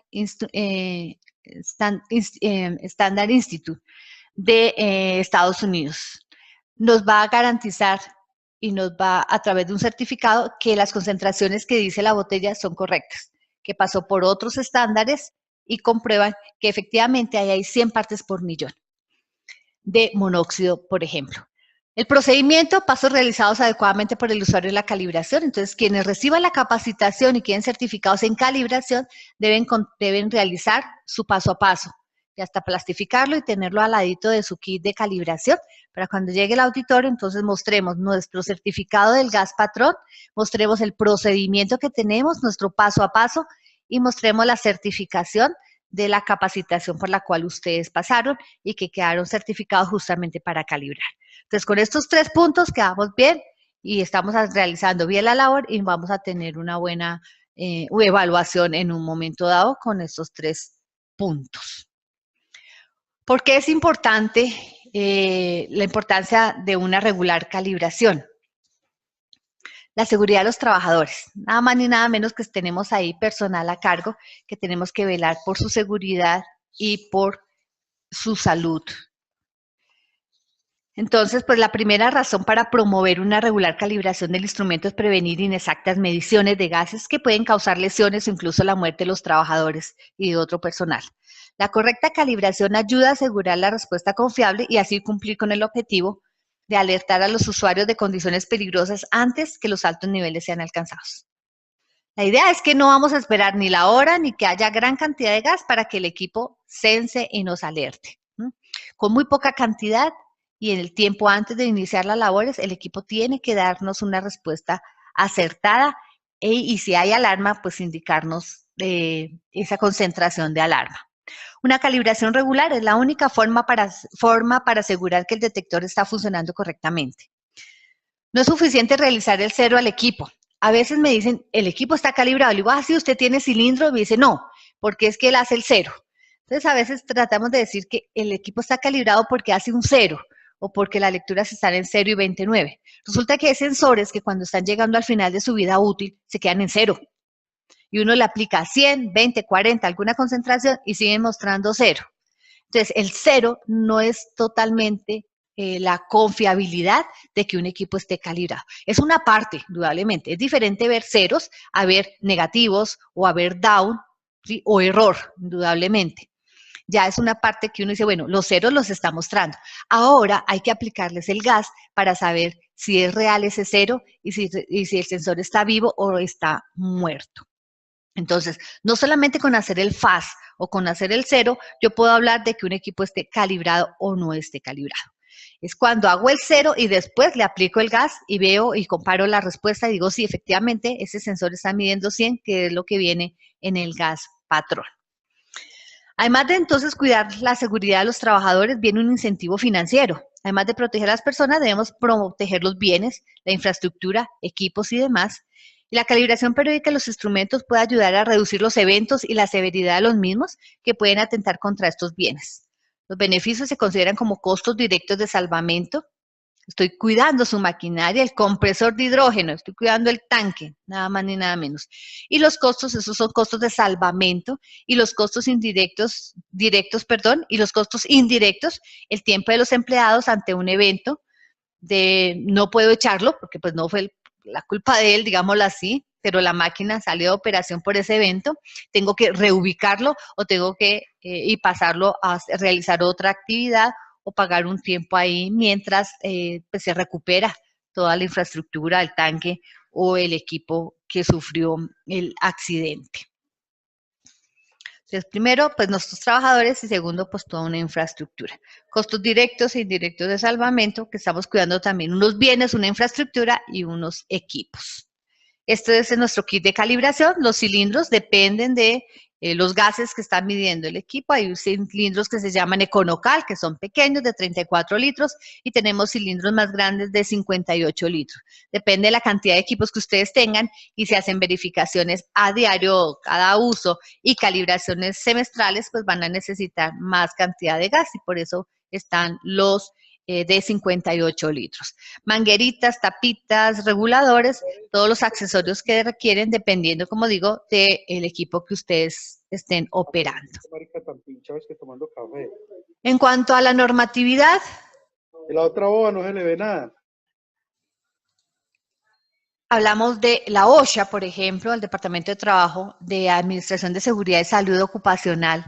Standard Institute de Estados Unidos. Nos va a garantizar y nos va a través de un certificado que las concentraciones que dice la botella son correctas, que pasó por otros estándares y comprueban que efectivamente ahí hay 100 partes por millón de monóxido, por ejemplo. El procedimiento, pasos realizados adecuadamente por el usuario en la calibración. Entonces, quienes reciban la capacitación y queden certificados en calibración deben realizar su paso a paso y hasta plastificarlo y tenerlo al ladito de su kit de calibración para cuando llegue el auditorio, entonces mostremos nuestro certificado del gas patrón, mostremos el procedimiento que tenemos, nuestro paso a paso y mostremos la certificación de la capacitación por la cual ustedes pasaron y que quedaron certificados justamente para calibrar. Entonces, con estos 3 puntos quedamos bien y estamos realizando bien la labor y vamos a tener una buena evaluación en un momento dado con estos 3 puntos. ¿Por qué es importante la importancia de una regular calibración? La seguridad de los trabajadores. Nada más ni nada menos que tenemos ahí personal a cargo, que tenemos que velar por su seguridad y por su salud. Entonces, pues la primera razón para promover una regular calibración del instrumento es prevenir inexactas mediciones de gases que pueden causar lesiones o incluso la muerte de los trabajadores y de otro personal. La correcta calibración ayuda a asegurar la respuesta confiable y así cumplir con el objetivo de alertar a los usuarios de condiciones peligrosas antes que los altos niveles sean alcanzados. La idea es que no vamos a esperar ni la hora ni que haya gran cantidad de gas para que el equipo sense y nos alerte. Con muy poca cantidad y en el tiempo antes de iniciar las labores, el equipo tiene que darnos una respuesta acertada y si hay alarma, pues indicarnos esa concentración de alarma. Una calibración regular es la única forma para asegurar que el detector está funcionando correctamente. No es suficiente realizar el cero al equipo. A veces me dicen, el equipo está calibrado. Le digo, sí, usted tiene cilindro. Y me dice, no, porque es que él hace el cero. Entonces, a veces tratamos de decir que el equipo está calibrado porque hace un cero o porque las lecturas están en 0 y 29. Resulta que hay sensores que cuando están llegando al final de su vida útil se quedan en 0. Y uno le aplica 100, 20, 40, alguna concentración y siguen mostrando 0. Entonces, el 0 no es totalmente la confiabilidad de que un equipo esté calibrado. Es una parte, indudablemente. Es diferente ver ceros a ver negativos o a ver down, ¿sí? O error, indudablemente. Ya es una parte que uno dice, bueno, los ceros los está mostrando. Ahora hay que aplicarles el gas para saber si es real ese cero y si el sensor está vivo o está muerto. Entonces, no solamente con hacer el FAS o con hacer el cero, yo puedo hablar de que un equipo esté calibrado o no esté calibrado. Es cuando hago el cero y después le aplico el gas y veo y comparo la respuesta y digo, sí, efectivamente, ese sensor está midiendo 100, que es lo que viene en el gas patrón. Además de entonces cuidar la seguridad de los trabajadores, viene un incentivo financiero. Además de proteger a las personas, debemos proteger los bienes, la infraestructura, equipos y demás. Y la calibración periódica de los instrumentos puede ayudar a reducir los eventos y la severidad de los mismos que pueden atentar contra estos bienes. Los beneficios se consideran como costos directos de salvamento. Estoy cuidando su maquinaria, el compresor de hidrógeno, estoy cuidando el tanque, nada más ni nada menos. Y los costos, esos son costos de salvamento y los costos y los costos indirectos, el tiempo de los empleados ante un evento de no puedo echarlo porque pues no fue la culpa de él, digámoslo así, pero la máquina salió de operación por ese evento, tengo que reubicarlo o tengo que y pasarlo a realizar otra actividad o pagar un tiempo ahí mientras pues se recupera toda la infraestructura, el tanque o el equipo que sufrió el accidente. Entonces, primero, pues nuestros trabajadores y segundo, pues toda una infraestructura. Costos directos e indirectos de salvamento, que estamos cuidando también unos bienes, una infraestructura y unos equipos. Este es nuestro kit de calibración. Los cilindros dependen de los gases que está midiendo el equipo. Hay cilindros que se llaman Econocal, que son pequeños, de 34 litros, y tenemos cilindros más grandes de 58 litros. Depende de la cantidad de equipos que ustedes tengan y se hacen verificaciones a diario, cada uso, y calibraciones semestrales, pues van a necesitar más cantidad de gas y por eso están los de 58 litros. Mangueritas, tapitas, reguladores, todos los accesorios que requieren dependiendo, como digo, del equipo que ustedes estén operando. En cuanto a la normatividad. La otra boba no se le ve nada. Hablamos de la OSHA, por ejemplo, el Departamento de Trabajo de Administración de Seguridad y Salud Ocupacional.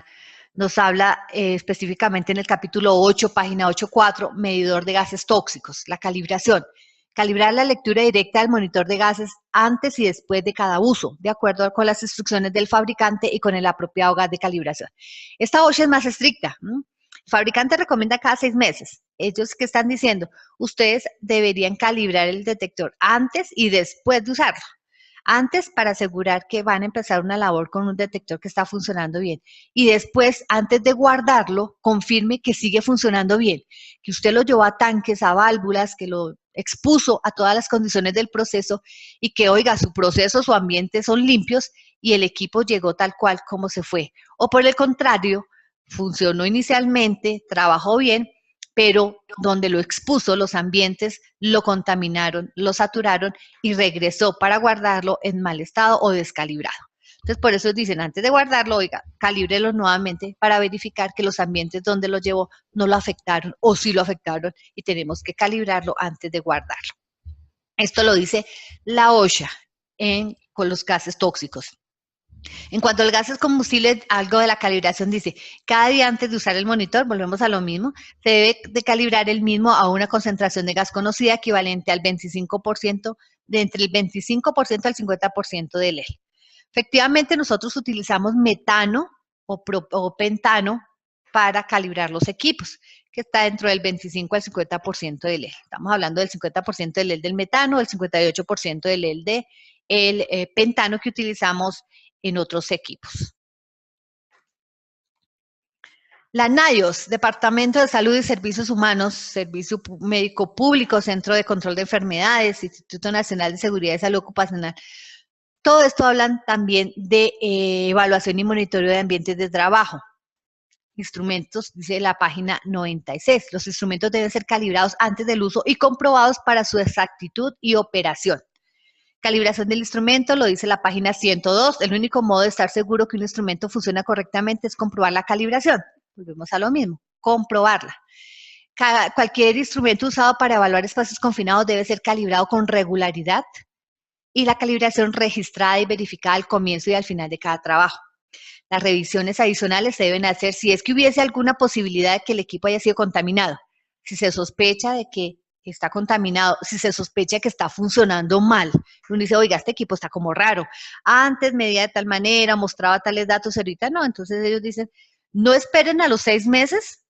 Nos habla específicamente en el capítulo 8, página 8.4, medidor de gases tóxicos, la calibración. Calibrar la lectura directa del monitor de gases antes y después de cada uso, de acuerdo con las instrucciones del fabricante y con el apropiado gas de calibración. Esta OSHA es más estricta. El fabricante recomienda cada 6 meses. Ellos que están diciendo, ustedes deberían calibrar el detector antes y después de usarlo. Antes para asegurar que van a empezar una labor con un detector que está funcionando bien. Y después, antes de guardarlo, confirme que sigue funcionando bien. Que usted lo llevó a tanques, a válvulas, que lo expuso a todas las condiciones del proceso y que, oiga, su proceso, su ambiente son limpios y el equipo llegó tal cual como se fue. O por el contrario, funcionó inicialmente, trabajó bien, pero donde lo expuso, los ambientes lo contaminaron, lo saturaron y regresó para guardarlo en mal estado o descalibrado. Entonces, por eso dicen, antes de guardarlo, oiga, calíbrelo nuevamente para verificar que los ambientes donde lo llevó no lo afectaron o sí lo afectaron y tenemos que calibrarlo antes de guardarlo. Esto lo dice la OSHA con los gases tóxicos. En cuanto al gases combustible, algo de la calibración dice, cada día antes de usar el monitor, volvemos a lo mismo, se debe de calibrar el mismo a una concentración de gas conocida equivalente al 25%, de entre el 25% al 50% del él. Efectivamente, nosotros utilizamos metano o pentano para calibrar los equipos, que está dentro del 25 al 50% del él. Estamos hablando del 50% del él del metano, el 58% del él del pentano que utilizamos en otros equipos. La NIOS, Departamento de Salud y Servicios Humanos, Servicio Médico Público, Centro de Control de Enfermedades, Instituto Nacional de Seguridad y Salud Ocupacional. Todo esto hablan también de evaluación y monitoreo de ambientes de trabajo. Instrumentos, dice la página 96. Los instrumentos deben ser calibrados antes del uso y comprobados para su exactitud y operación. Calibración del instrumento, lo dice la página 102. El único modo de estar seguro que un instrumento funciona correctamente es comprobar la calibración. Volvemos a lo mismo, comprobarla. Cualquier instrumento usado para evaluar espacios confinados debe ser calibrado con regularidad y la calibración registrada y verificada al comienzo y al final de cada trabajo. Las revisiones adicionales se deben hacer si es que hubiese alguna posibilidad de que el equipo haya sido contaminado. Si se sospecha de que está contaminado, si se sospecha que está funcionando mal, uno dice, oiga, este equipo está como raro, antes medía de tal manera, mostraba tales datos, ahorita no, entonces ellos dicen, no esperen a los 6 meses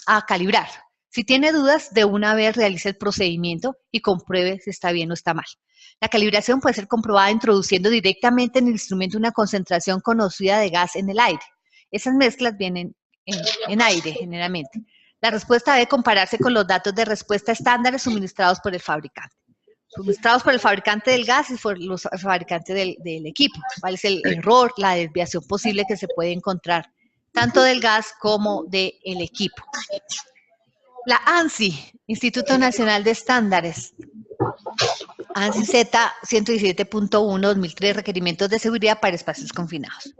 a calibrar, si tiene dudas, de una vez realice el procedimiento y compruebe si está bien o está mal. La calibración puede ser comprobada introduciendo directamente en el instrumento una concentración conocida de gas en el aire. Esas mezclas vienen en aire generalmente. La respuesta debe compararse con los datos de respuesta estándares suministrados por el fabricante. Suministrados por el fabricante del gas y por los fabricantes del equipo. ¿Cuál es el error, la desviación posible que se puede encontrar, tanto del gas como del equipo? La ANSI, Instituto Nacional de Estándares. ANSI Z 117.1 2003, requerimientos de seguridad para espacios confinados.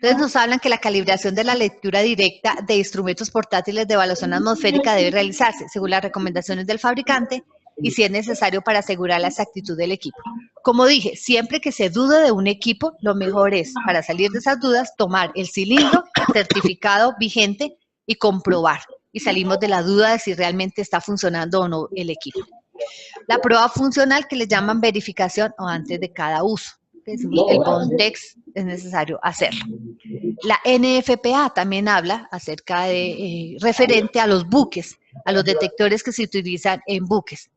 Entonces nos hablan que la calibración de la lectura directa de instrumentos portátiles de evaluación atmosférica debe realizarse según las recomendaciones del fabricante y si es necesario para asegurar la exactitud del equipo. Como dije, siempre que se dude de un equipo, lo mejor es, para salir de esas dudas, tomar el cilindro certificado vigente y comprobar. Y salimos de la duda de si realmente está funcionando o no el equipo. La prueba funcional que le llaman verificación o antes de cada uso. El Bontex es necesario hacerlo. La NFPA también habla acerca de referente a los buques, a los detectores que se utilizan en buques.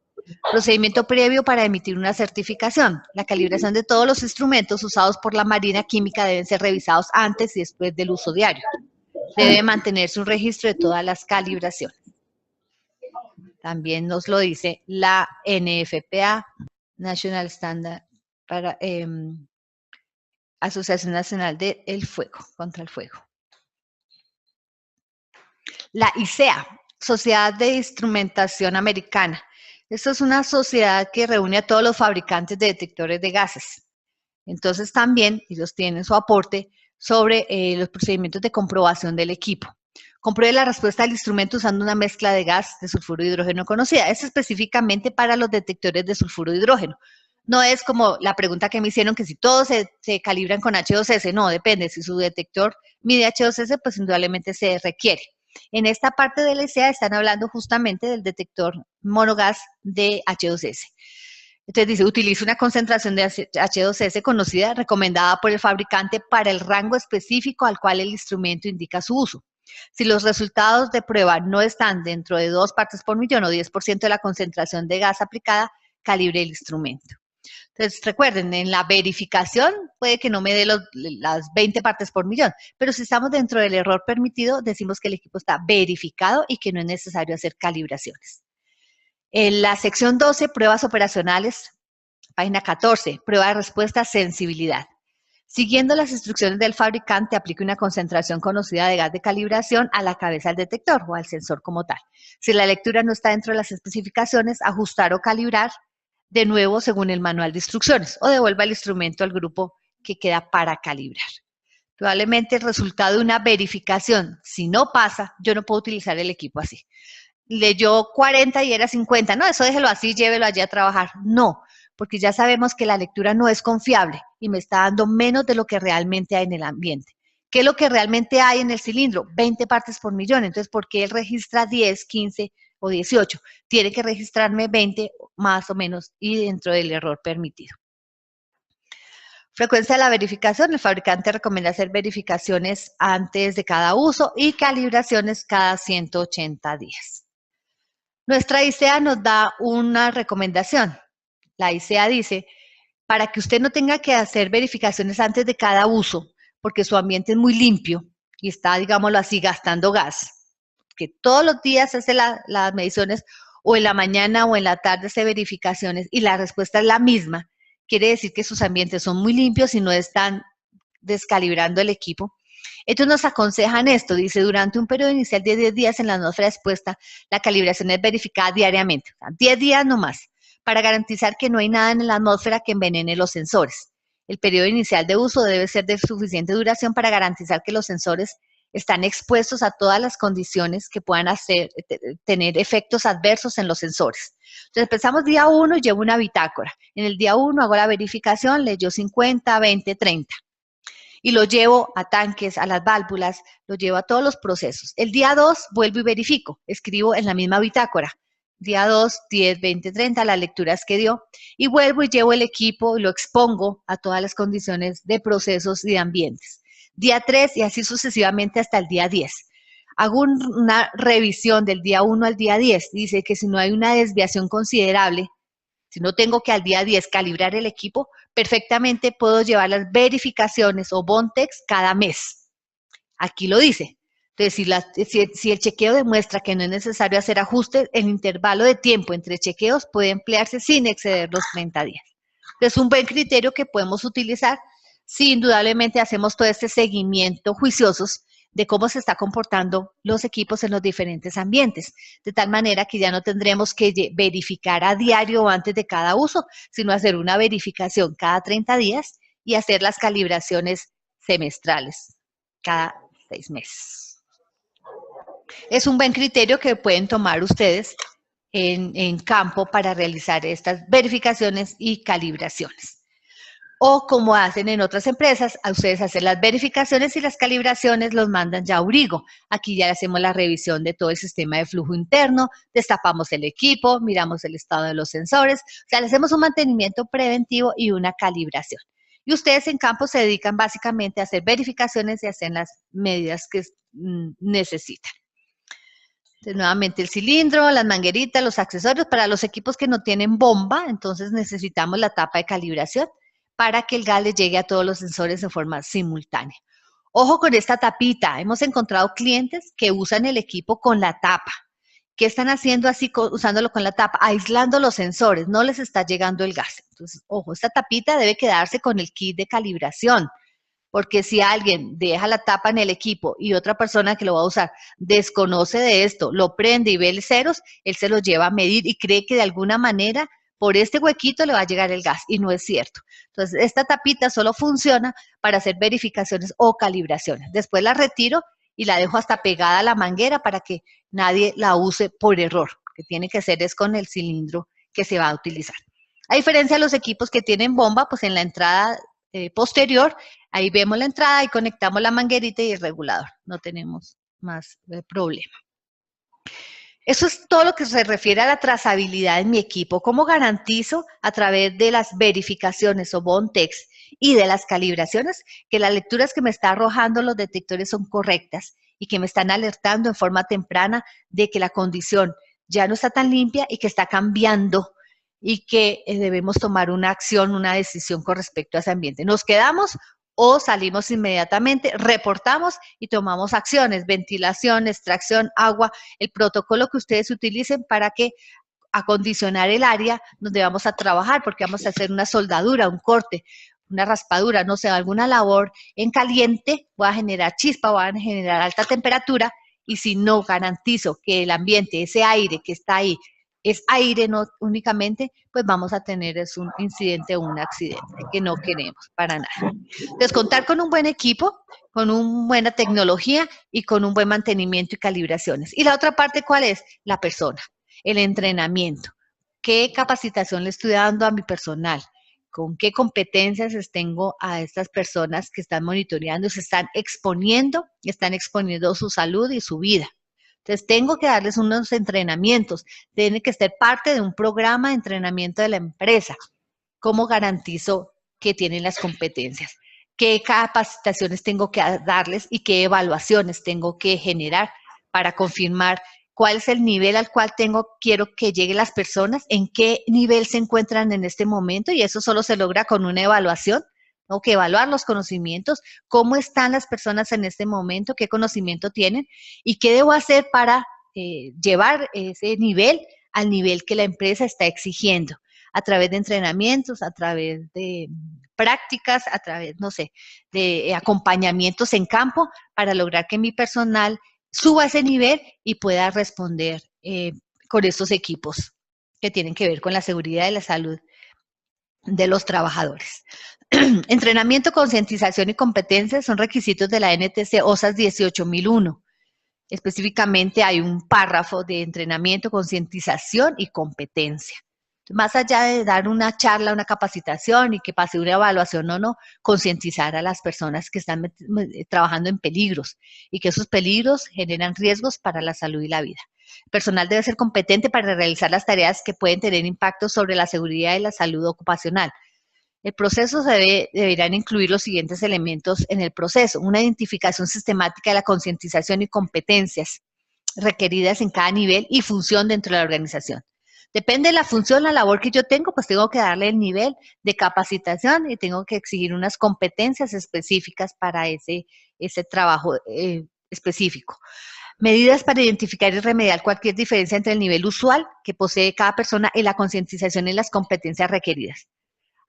Procedimiento previo para emitir una certificación. La calibración de todos los instrumentos usados por la Marina Química deben ser revisados antes y después del uso diario. Debe mantenerse un registro de todas las calibraciones. También nos lo dice la NFPA, National Standard para Asociación Nacional del Fuego, contra el Fuego. La ISEA, Sociedad de Instrumentación Americana. Esto es una sociedad que reúne a todos los fabricantes de detectores de gases. Entonces también ellos tienen su aporte sobre los procedimientos de comprobación del equipo. Compruebe la respuesta del instrumento usando una mezcla de gas de sulfuro de hidrógeno conocida. Es específicamente para los detectores de sulfuro de hidrógeno. No es como la pregunta que me hicieron, que si todos se calibran con H2S, no, depende, si su detector mide H2S, pues indudablemente se requiere. En esta parte de la ICEA están hablando justamente del detector monogas de H2S. Entonces dice, utiliza una concentración de H2S conocida, recomendada por el fabricante para el rango específico al cual el instrumento indica su uso. Si los resultados de prueba no están dentro de 2 partes por millón o 10% de la concentración de gas aplicada, calibre el instrumento. Entonces, recuerden, en la verificación puede que no me dé las 20 partes por millón, pero si estamos dentro del error permitido, decimos que el equipo está verificado y que no es necesario hacer calibraciones. En la sección 12, pruebas operacionales, página 14, prueba de respuesta, sensibilidad. Siguiendo las instrucciones del fabricante, aplique una concentración conocida de gas de calibración a la cabeza del detector o al sensor como tal. Si la lectura no está dentro de las especificaciones, ajustar o calibrar de nuevo según el manual de instrucciones o devuelva el instrumento al grupo que queda para calibrar. Probablemente el resultado de una verificación, si no pasa, yo no puedo utilizar el equipo así. Leyó 40 y era 50, no, eso déjelo así, llévelo allí a trabajar. No, porque ya sabemos que la lectura no es confiable y me está dando menos de lo que realmente hay en el ambiente. ¿Qué es lo que realmente hay en el cilindro? 20 partes por millón. Entonces, ¿por qué él registra 10, 15 o 18? Tiene que registrarme 20 más o menos y dentro del error permitido. Frecuencia de la verificación. El fabricante recomienda hacer verificaciones antes de cada uso y calibraciones cada 180 días. Nuestra ICEA nos da una recomendación. La ICEA dice, para que usted no tenga que hacer verificaciones antes de cada uso, porque su ambiente es muy limpio y está, digámoslo así, gastando gas, que todos los días hace las mediciones o en la mañana o en la tarde hace verificaciones y la respuesta es la misma, quiere decir que sus ambientes son muy limpios y no están descalibrando el equipo. Ellos nos aconsejan esto, dice, durante un periodo inicial de 10 días en la atmósfera expuesta, la calibración es verificada diariamente, o sea, 10 días nomás, para garantizar que no hay nada en la atmósfera que envenene los sensores. El periodo inicial de uso debe ser de suficiente duración para garantizar que los sensores están expuestos a todas las condiciones que puedan tener efectos adversos en los sensores. Entonces empezamos día 1 y llevo una bitácora. En el día 1 hago la verificación, leyó 50, 20, 30. Y lo llevo a tanques, a las válvulas, lo llevo a todos los procesos. El día 2 vuelvo y verifico, escribo en la misma bitácora. Día 2, 10, 20, 30, las lecturas que dio. Y vuelvo y llevo el equipo y lo expongo a todas las condiciones de procesos y de ambientes. Día 3 y así sucesivamente hasta el día 10. Hago una revisión del día 1 al día 10. Dice que si no hay una desviación considerable, si no tengo que al día 10 calibrar el equipo, perfectamente puedo llevar las verificaciones o Bontex cada mes. Aquí lo dice. Entonces, si el chequeo demuestra que no es necesario hacer ajustes, el intervalo de tiempo entre chequeos puede emplearse sin exceder los 30 días. Entonces, un buen criterio que podemos utilizar si indudablemente hacemos todo este seguimiento juiciosos de cómo se está comportando los equipos en los diferentes ambientes, de tal manera que ya no tendremos que verificar a diario o antes de cada uso, sino hacer una verificación cada 30 días y hacer las calibraciones semestrales cada 6 meses. Es un buen criterio que pueden tomar ustedes en campo para realizar estas verificaciones y calibraciones. O como hacen en otras empresas, a ustedes hacen las verificaciones y las calibraciones los mandan ya a Aurigo. Aquí ya hacemos la revisión de todo el sistema de flujo interno, destapamos el equipo, miramos el estado de los sensores, o sea, le hacemos un mantenimiento preventivo y una calibración. Y ustedes en campo se dedican básicamente a hacer verificaciones y hacen las medidas que necesitan. Entonces, nuevamente el cilindro, las mangueritas, los accesorios. Para los equipos que no tienen bomba, entonces necesitamos la tapa de calibración para que el gas le llegue a todos los sensores de forma simultánea. Ojo con esta tapita. Hemos encontrado clientes que usan el equipo con la tapa. ¿Qué están haciendo así usándolo con la tapa? Aislando los sensores, no les está llegando el gas. Entonces, ojo, esta tapita debe quedarse con el kit de calibración. Porque si alguien deja la tapa en el equipo y otra persona que lo va a usar desconoce de esto, lo prende y ve el ceros, él se lo lleva a medir y cree que de alguna manera por este huequito le va a llegar el gas y no es cierto. Entonces, esta tapita solo funciona para hacer verificaciones o calibraciones. Después la retiro y la dejo hasta pegada a la manguera para que nadie la use por error, que tiene que ser es con el cilindro que se va a utilizar. A diferencia de los equipos que tienen bomba, pues en la entrada posterior, ahí vemos la entrada y conectamos la manguerita y el regulador. No tenemos más problema. Eso es todo lo que se refiere a la trazabilidad en mi equipo. ¿Cómo garantizo a través de las verificaciones o bond-text y de las calibraciones que las lecturas que me está arrojando los detectores son correctas y que me están alertando en forma temprana de que la condición ya no está tan limpia y que está cambiando y que debemos tomar una acción, una decisión con respecto a ese ambiente? ¿Nos quedamos o salimos inmediatamente, reportamos y tomamos acciones, ventilación, extracción, agua, el protocolo que ustedes utilicen para que acondicionar el área donde vamos a trabajar, porque vamos a hacer una soldadura, un corte, una raspadura, no sé, alguna labor en caliente, va a generar chispa, va a generar alta temperatura, y si no garantizo que el ambiente, ese aire que está ahí, es aire no únicamente, pues vamos a tener un incidente o un accidente que no queremos para nada. Entonces, contar con un buen equipo, con una buena tecnología y con un buen mantenimiento y calibraciones. Y la otra parte, ¿cuál es? La persona, el entrenamiento. ¿Qué capacitación le estoy dando a mi personal? ¿Con qué competencias tengo a estas personas que están monitoreando, se están exponiendo su salud y su vida? Entonces, tengo que darles unos entrenamientos, tiene que ser parte de un programa de entrenamiento de la empresa. ¿Cómo garantizo que tienen las competencias? ¿Qué capacitaciones tengo que darles y qué evaluaciones tengo que generar para confirmar cuál es el nivel al cual quiero que lleguen las personas, en qué nivel se encuentran en este momento? Y eso solo se logra con una evaluación. Tengo que evaluar los conocimientos, cómo están las personas en este momento, qué conocimiento tienen y qué debo hacer para llevar ese nivel al nivel que la empresa está exigiendo, a través de entrenamientos, a través de prácticas, a través, no sé, de acompañamientos en campo para lograr que mi personal suba ese nivel y pueda responder con estos equipos que tienen que ver con la seguridad y la salud de los trabajadores. Entrenamiento, concientización y competencias son requisitos de la NTC OSAS 18001. Específicamente hay un párrafo de entrenamiento, concientización y competencia. Más allá de dar una charla, una capacitación y que pase una evaluación o no, concientizar a las personas que están trabajando en peligros y que esos peligros generan riesgos para la salud y la vida. El personal debe ser competente para realizar las tareas que pueden tener impacto sobre la seguridad y la salud ocupacional. El proceso deberán incluir los siguientes elementos en el proceso: una identificación sistemática de la concientización y competencias requeridas en cada nivel y función dentro de la organización. Depende de la función, la labor que yo tengo, pues tengo que darle el nivel de capacitación y tengo que exigir unas competencias específicas para ese trabajo específico. Medidas para identificar y remediar cualquier diferencia entre el nivel usual que posee cada persona y la concientización y las competencias requeridas.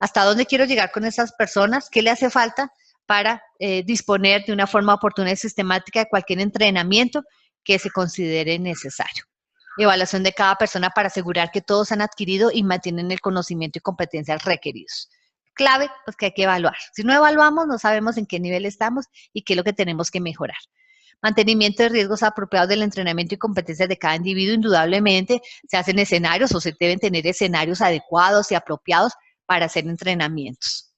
¿Hasta dónde quiero llegar con esas personas? ¿Qué le hace falta para disponer de una forma oportuna y sistemática de cualquier entrenamiento que se considere necesario? Evaluación de cada persona para asegurar que todos han adquirido y mantienen el conocimiento y competencias requeridos. Clave, pues que hay que evaluar. Si no evaluamos, no sabemos en qué nivel estamos y qué es lo que tenemos que mejorar. Mantenimiento de riesgos apropiados del entrenamiento y competencias de cada individuo. Indudablemente se hacen escenarios o se deben tener escenarios adecuados y apropiados para hacer entrenamientos.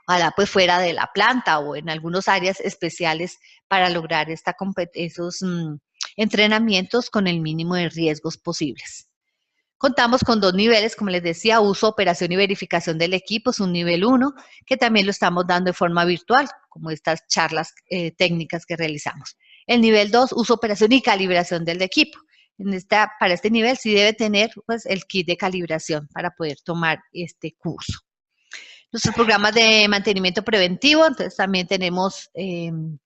Ojalá pues fuera de la planta o en algunas áreas especiales para lograr esos entrenamientos con el mínimo de riesgos posibles. Contamos con 2 niveles, como les decía: uso, operación y verificación del equipo, es un nivel 1, que también lo estamos dando de forma virtual, como estas charlas técnicas que realizamos. El nivel 2, uso, operación y calibración del equipo. Para este nivel sí debe tener pues, el kit de calibración para poder tomar este curso. Nuestros programas de mantenimiento preventivo, entonces también tenemos, de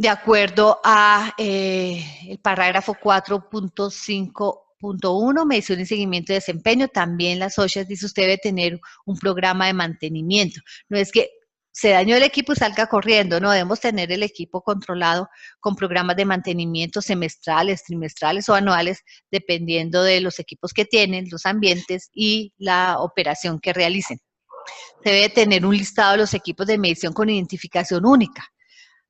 acuerdo a el parágrafo 4.5.1, medición y seguimiento de desempeño, también las OSHA dice usted debe tener un programa de mantenimiento. No es que se dañó el equipo y salga corriendo, no, debemos tener el equipo controlado con programas de mantenimiento semestrales, trimestrales o anuales, dependiendo de los equipos que tienen, los ambientes y la operación que realicen. Se debe tener un listado de los equipos de medición con identificación única.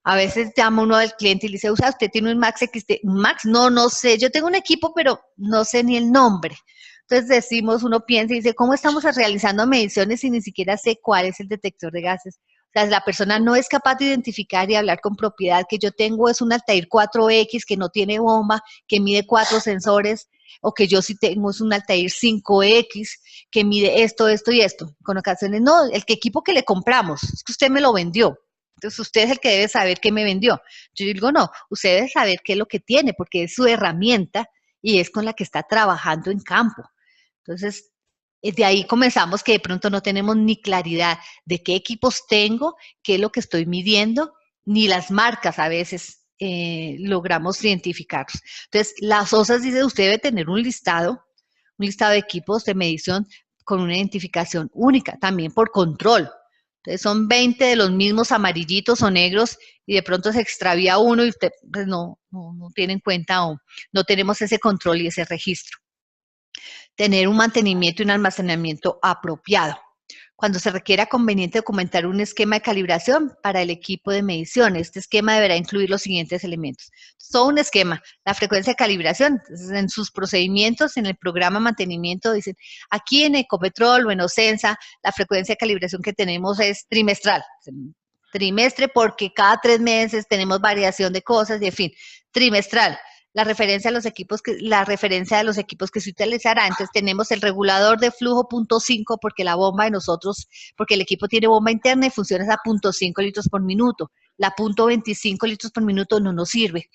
A veces llama uno al cliente y le dice, ¿usted tiene un Max XT? ¿Un Max? No sé, yo tengo un equipo, pero no sé ni el nombre. Entonces decimos, uno piensa y dice, ¿cómo estamos realizando mediciones si ni siquiera sé cuál es el detector de gases? O sea, la persona no es capaz de identificar y hablar con propiedad que yo tengo es un Altair 4X que no tiene bomba, que mide 4 sensores, o que yo sí tengo es un Altair 5X que mide esto, esto y esto. Con ocasiones, no, el equipo que le compramos, es que usted me lo vendió. Entonces usted es el que debe saber qué me vendió. Yo digo, no, usted debe saber qué es lo que tiene, porque es su herramienta y es con la que está trabajando en campo. Entonces, de ahí comenzamos que de pronto no tenemos ni claridad de qué equipos tengo, qué es lo que estoy midiendo, ni las marcas a veces logramos identificarlos. Entonces, las OSAS dice, usted debe tener un listado de equipos de medición con una identificación única, también por control. Entonces, son 20 de los mismos amarillitos o negros y de pronto se extravía uno y usted pues, no tiene en cuenta o no tenemos ese control y ese registro. Tener un mantenimiento y un almacenamiento apropiado. Cuando se requiera conveniente documentar un esquema de calibración para el equipo de medición. Este esquema deberá incluir los siguientes elementos. Todo un esquema, la frecuencia de calibración. Entonces, en sus procedimientos, en el programa de mantenimiento, dicen, aquí en Ecopetrol o en Ocensa, la frecuencia de calibración que tenemos es trimestral. Trimestre porque cada 3 meses tenemos variación de cosas y en fin, trimestral la referencia de los equipos que se utilizará. Entonces tenemos el regulador de flujo .5 porque la bomba de nosotros, porque el equipo tiene bomba interna y funciona a .5 litros por minuto. La .25 litros por minuto no nos sirve.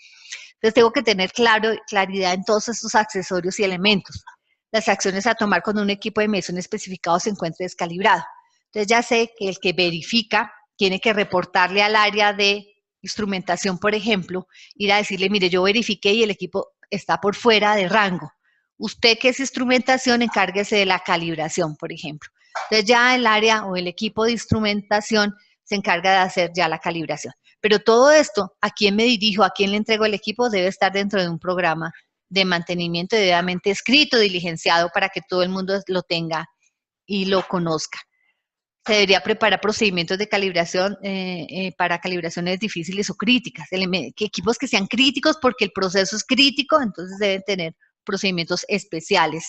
Entonces tengo que tener claridad en todos estos accesorios y elementos. Las acciones a tomar cuando un equipo de medición especificado se encuentre descalibrado. Entonces ya sé que el que verifica tiene que reportarle al área de instrumentación, por ejemplo, ir a decirle, mire, yo verifiqué y el equipo está por fuera de rango. Usted que es instrumentación, encárguese de la calibración, por ejemplo. Entonces ya el área o el equipo de instrumentación se encarga de hacer ya la calibración. Pero todo esto, a quién me dirijo, a quién le entrego el equipo, debe estar dentro de un programa de mantenimiento debidamente escrito, diligenciado, para que todo el mundo lo tenga y lo conozca. Se debería preparar procedimientos de calibración para calibraciones difíciles o críticas, equipos que sean críticos porque el proceso es crítico, entonces deben tener procedimientos especiales.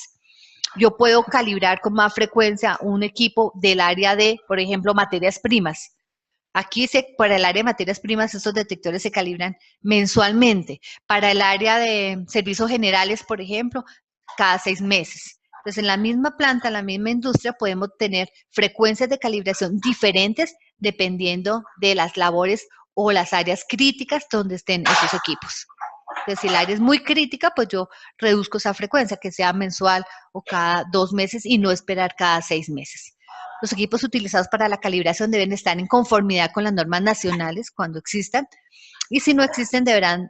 Yo puedo calibrar con más frecuencia un equipo del área de, por ejemplo, materias primas. Aquí para el área de materias primas estos detectores se calibran mensualmente. Para el área de servicios generales, por ejemplo, cada 6 meses. Entonces, en la misma planta, en la misma industria, podemos tener frecuencias de calibración diferentes dependiendo de las labores o las áreas críticas donde estén esos equipos. Entonces, si el área es muy crítica, pues yo reduzco esa frecuencia, que sea mensual o cada 2 meses y no esperar cada 6 meses. Los equipos utilizados para la calibración deben estar en conformidad con las normas nacionales cuando existan y si no existen deberán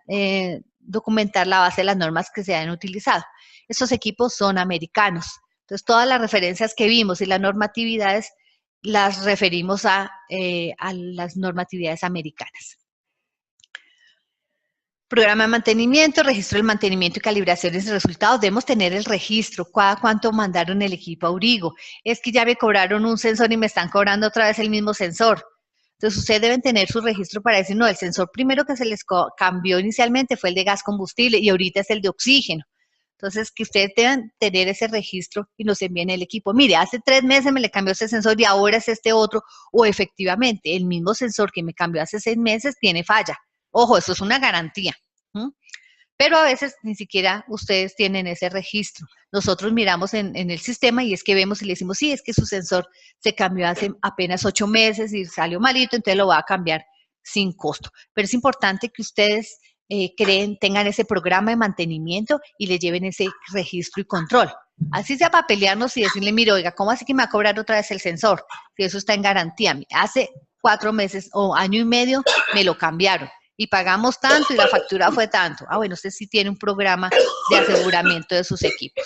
documentar la base de las normas que se hayan utilizado. Estos equipos son americanos. Entonces, todas las referencias que vimos y las normatividades las referimos a las normatividades americanas. Programa de mantenimiento, registro del mantenimiento y calibraciones de resultados. Debemos tener el registro, cuánto mandaron el equipo a Aurigo. Es que ya me cobraron un sensor y me están cobrando otra vez el mismo sensor. Entonces, ustedes deben tener su registro para decir, no, el sensor primero que se les cambió inicialmente fue el de gas combustible y ahorita es el de oxígeno. Entonces, que ustedes deben tener ese registro y nos envíen el equipo. Mire, hace 3 meses me le cambió ese sensor y ahora es este otro. O efectivamente, el mismo sensor que me cambió hace 6 meses tiene falla. Ojo, eso es una garantía. Pero a veces ni siquiera ustedes tienen ese registro. Nosotros miramos en el sistema y es que vemos y le decimos, sí, es que su sensor se cambió hace apenas 8 meses y salió malito, entonces lo va a cambiar sin costo. Pero es importante que ustedes tengan ese programa de mantenimiento y le lleven ese registro y control. Así sea para pelearnos y decirle, mire, oiga, ¿cómo así que me va a cobrar otra vez el sensor? Si eso está en garantía. Hace 4 meses o año y medio me lo cambiaron y pagamos tanto y la factura fue tanto. Ah, bueno, usted sí tiene un programa de aseguramiento de sus equipos.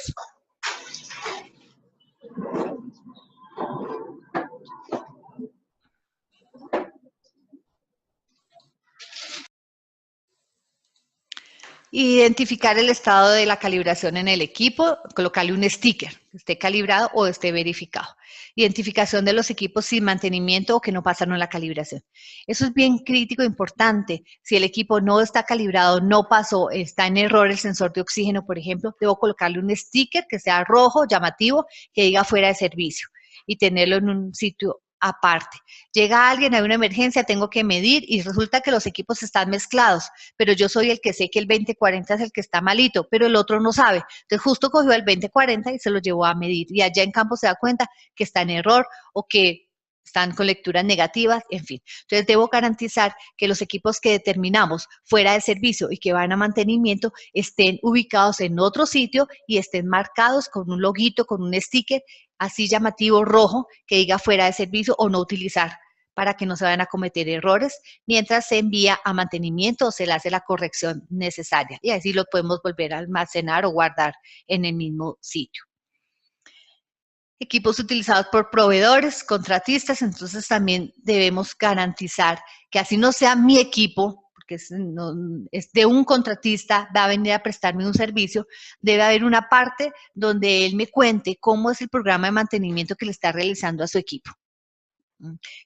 Identificar el estado de la calibración en el equipo, colocarle un sticker, que esté calibrado o esté verificado. Identificación de los equipos sin mantenimiento o que no pasaron la calibración. Eso es bien crítico e importante. Si el equipo no está calibrado, no pasó, está en error el sensor de oxígeno, por ejemplo, debo colocarle un sticker que sea rojo, llamativo, que diga fuera de servicio y tenerlo en un sitio aparte. Llega alguien, hay una emergencia, tengo que medir y resulta que los equipos están mezclados, pero yo soy el que sé que el 2040 es el que está malito, pero el otro no sabe. Entonces justo cogió el 2040 y se lo llevó a medir y allá en campo se da cuenta que está en error o que están con lecturas negativas, en fin. Entonces debo garantizar que los equipos que determinamos fuera de servicio y que van a mantenimiento estén ubicados en otro sitio y estén marcados con un loguito, con un sticker así llamativo rojo que diga fuera de servicio o no utilizar para que no se vayan a cometer errores mientras se envía a mantenimiento o se le hace la corrección necesaria y así lo podemos volver a almacenar o guardar en el mismo sitio. Equipos utilizados por proveedores, contratistas, entonces también debemos garantizar que así no sea mi equipo, porque es de un contratista, va a venir a prestarme un servicio, debe haber una parte donde él me cuente cómo es el programa de mantenimiento que le está realizando a su equipo.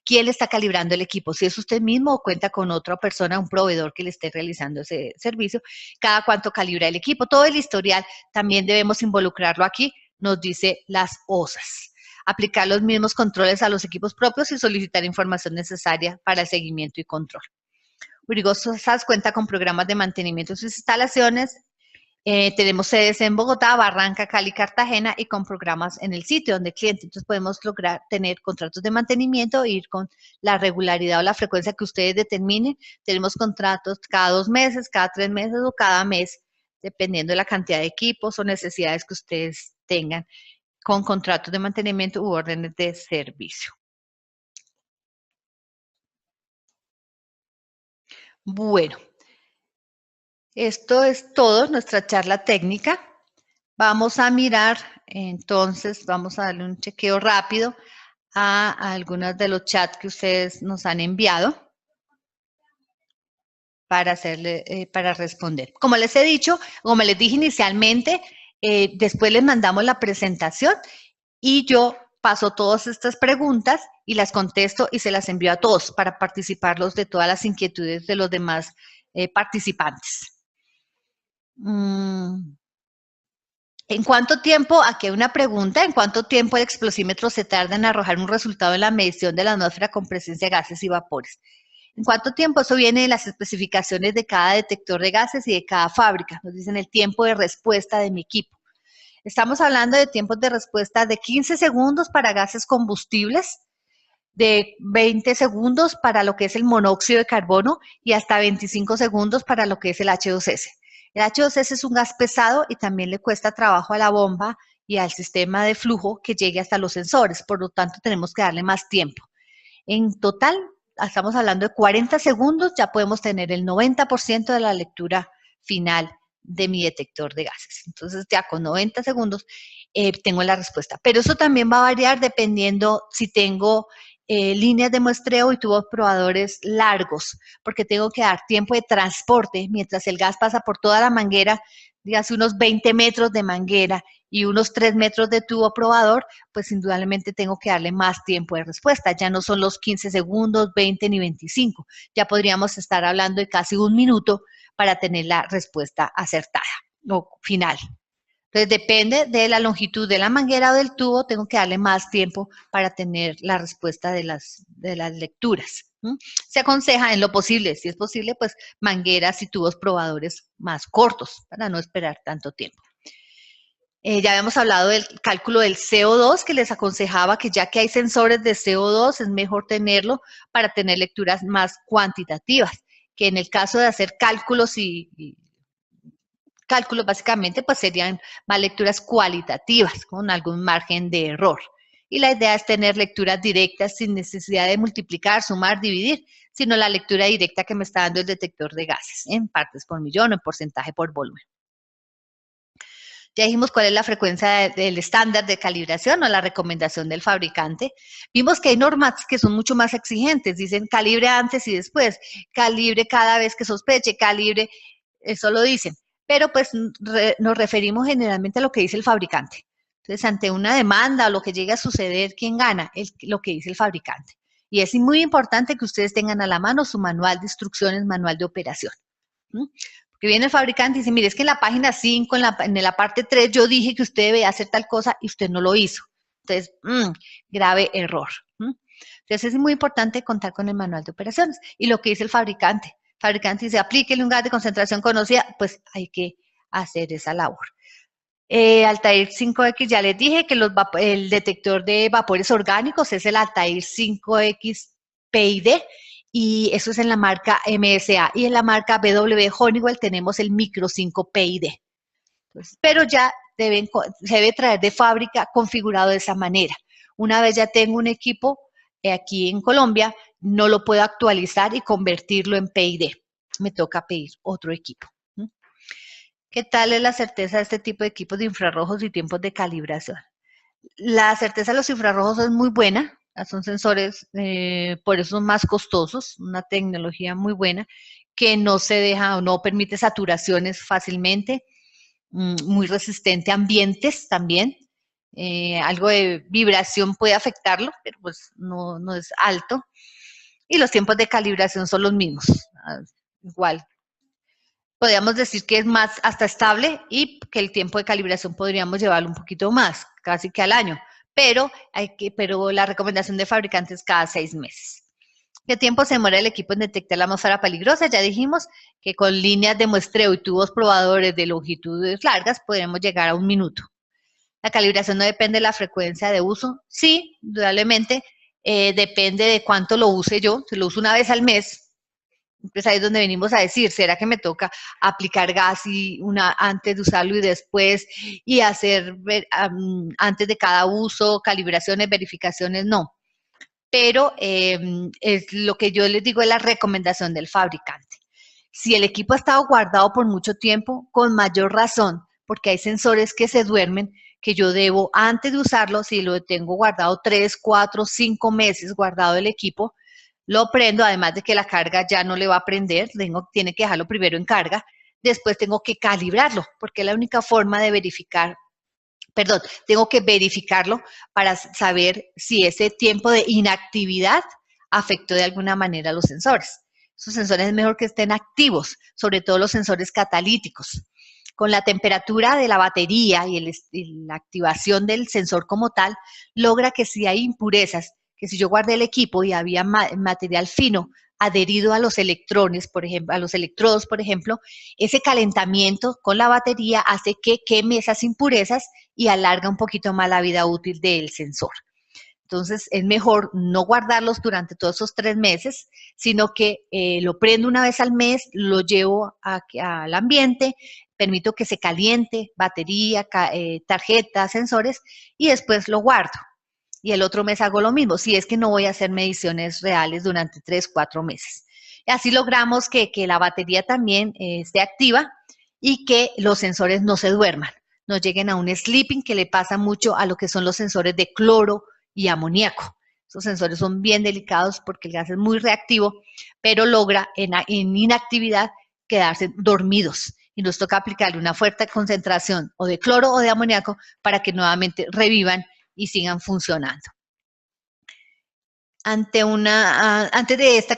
¿Quién le está calibrando el equipo? Si es usted mismo o cuenta con otra persona, un proveedor que le esté realizando ese servicio, cada cuánto calibra el equipo. Todo el historial también debemos involucrarlo aquí, nos dice las OSAs. Aplicar los mismos controles a los equipos propios y solicitar información necesaria para el seguimiento y control. Urigosas cuenta con programas de mantenimiento de sus instalaciones. Tenemos sedes en Bogotá, Barranca, Cali, Cartagena y con programas en el sitio donde el cliente. Entonces podemos lograr tener contratos de mantenimiento e ir con la regularidad o la frecuencia que ustedes determinen. Tenemos contratos cada 2 meses, cada 3 meses o cada mes, dependiendo de la cantidad de equipos o necesidades que ustedes tengan con contratos de mantenimiento u órdenes de servicio. Bueno, esto es todo, nuestra charla técnica. Vamos a mirar, entonces, vamos a darle un chequeo rápido a algunos de los chats que ustedes nos han enviado para responder. Como les he dicho, como les dije inicialmente, después les mandamos la presentación y yo paso todas estas preguntas y las contesto y se las envío a todos para participarlos de todas las inquietudes de los demás participantes. ¿En cuánto tiempo, aquí hay una pregunta, en cuánto tiempo el explosímetro se tarda en arrojar un resultado en la medición de la atmósfera con presencia de gases y vapores? ¿En cuánto tiempo? Eso viene de las especificaciones de cada detector de gases y de cada fábrica. Nos dicen el tiempo de respuesta de mi equipo. Estamos hablando de tiempos de respuesta de 15 segundos para gases combustibles, de 20 segundos para lo que es el monóxido de carbono y hasta 25 segundos para lo que es el H2S. El H2S es un gas pesado y también le cuesta trabajo a la bomba y al sistema de flujo que llegue hasta los sensores, por lo tanto tenemos que darle más tiempo. En total, estamos hablando de 40 segundos, ya podemos tener el 90% de la lectura final de mi detector de gases. Entonces ya con 90 segundos tengo la respuesta. Pero eso también va a variar dependiendo si tengo líneas de muestreo y tubos probadores largos, porque tengo que dar tiempo de transporte mientras el gas pasa por toda la manguera, dígase unos 20 metros de manguera y unos 3 metros de tubo probador, pues indudablemente tengo que darle más tiempo de respuesta. Ya no son los 15 segundos, 20 ni 25. Ya podríamos estar hablando de casi 1 minuto para tener la respuesta acertada o final. Entonces, depende de la longitud de la manguera o del tubo, tengo que darle más tiempo para tener la respuesta de las lecturas. Se aconseja en lo posible, si es posible, pues mangueras y tubos probadores más cortos para no esperar tanto tiempo. Ya habíamos hablado del cálculo del CO2, que les aconsejaba que ya que hay sensores de CO2, es mejor tenerlo para tener lecturas más cuantitativas, que en el caso de hacer cálculos cálculos básicamente pues serían más lecturas cualitativas con algún margen de error. Y la idea es tener lecturas directas sin necesidad de multiplicar, sumar, dividir, sino la lectura directa que me está dando el detector de gases en partes por millón o en porcentaje por volumen. Ya dijimos cuál es la frecuencia del estándar de calibración o la recomendación del fabricante. Vimos que hay normas que son mucho más exigentes. Dicen calibre antes y después, calibre cada vez que sospeche, calibre, eso lo dicen. pero pues nos referimos generalmente a lo que dice el fabricante. Entonces, ante una demanda o lo que llegue a suceder, ¿quién gana? Lo que dice el fabricante. Y es muy importante que ustedes tengan a la mano su manual de instrucciones, manual de operación. Porque viene el fabricante y dice, mire, es que en la página 5, en la parte 3, yo dije que usted debe hacer tal cosa y usted no lo hizo. Entonces, grave error. Entonces, es muy importante contar con el manual de operaciones. Y lo que dice el fabricante. El fabricante dice, aplíquele un gas de concentración conocida, pues hay que hacer esa labor. Altair 5X, ya les dije que el detector de vapores orgánicos es el Altair 5X PID y eso es en la marca MSA y en la marca BW Honeywell tenemos el Micro 5 PID. Entonces, pero ya se debe traer de fábrica configurado de esa manera. Una vez ya tengo un equipo aquí en Colombia, no lo puedo actualizar y convertirlo en PID. Me toca pedir otro equipo. ¿Qué tal es la certeza de este tipo de equipos de infrarrojos y tiempos de calibración? La certeza de los infrarrojos es muy buena, son sensores, por eso son más costosos, una tecnología muy buena que no se deja o no permite saturaciones fácilmente, muy resistente a ambientes también. Algo de vibración puede afectarlo, pero pues no es alto. Y los tiempos de calibración son los mismos, igual. Podríamos decir que es más hasta estable y que el tiempo de calibración podríamos llevarlo un poquito más, casi que al año, pero la recomendación de fabricantes es cada 6 meses. ¿Qué tiempo se demora el equipo en detectar la atmósfera peligrosa? Ya dijimos que con líneas de muestreo y tubos probadores de longitudes largas podremos llegar a 1 minuto. ¿La calibración no depende de la frecuencia de uso? Sí, indudablemente, depende de cuánto lo use yo. Si lo uso una vez al mes, pues ahí es donde venimos a decir, ¿será que me toca aplicar gas antes de usarlo y después y hacer antes de cada uso, calibraciones, verificaciones? No. Pero es lo que yo les digo es la recomendación del fabricante. Si el equipo ha estado guardado por mucho tiempo, con mayor razón, porque hay sensores que se duermen, que yo debo, antes de usarlo, si lo tengo guardado 3, 4, 5 meses guardado el equipo, lo prendo, además de que la carga ya no le va a prender, tiene que dejarlo primero en carga, después tengo que calibrarlo, porque es la única forma de verificar, tengo que verificarlo para saber si ese tiempo de inactividad afectó de alguna manera a los sensores. Esos sensores es mejor que estén activos, sobre todo los sensores catalíticos. Con la temperatura de la batería y la activación del sensor como tal, logra que si hay impurezas, que si yo guardé el equipo y había material fino adherido a los electrones, por ejemplo, a los electrodos, por ejemplo, ese calentamiento con la batería hace que queme esas impurezas y alarga un poquito más la vida útil del sensor. Entonces, es mejor no guardarlos durante todos esos 3 meses, sino que lo prendo una vez al mes, lo llevo al ambiente, permito que se caliente, batería, tarjeta, sensores, y después lo guardo. Y el otro mes hago lo mismo, si es que no voy a hacer mediciones reales durante 3, 4 meses. Y así logramos que la batería también esté activa y que los sensores no se duerman, no lleguen a un sleeping que le pasa mucho a lo que son los sensores de cloro y amoníaco. Esos sensores son bien delicados porque el gas es muy reactivo, pero logra en inactividad quedarse dormidos y nos toca aplicarle una fuerte concentración o de cloro o de amoníaco para que nuevamente revivan y sigan funcionando. Antes de esa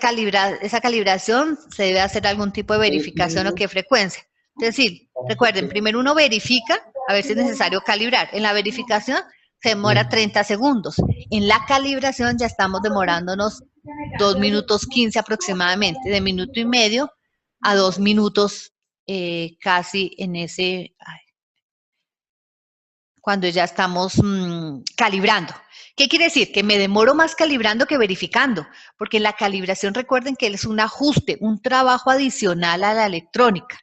calibración se debe hacer algún tipo de verificación o qué frecuencia. Es decir, recuerden, primero uno verifica a ver si es necesario calibrar. En la verificación se demora 30 segundos. En la calibración ya estamos demorándonos 2 minutos 15 aproximadamente, de minuto y medio a 2 minutos casi en ese, cuando ya estamos calibrando. ¿Qué quiere decir? Que me demoro más calibrando que verificando, porque la calibración, recuerden que es un ajuste, un trabajo adicional a la electrónica.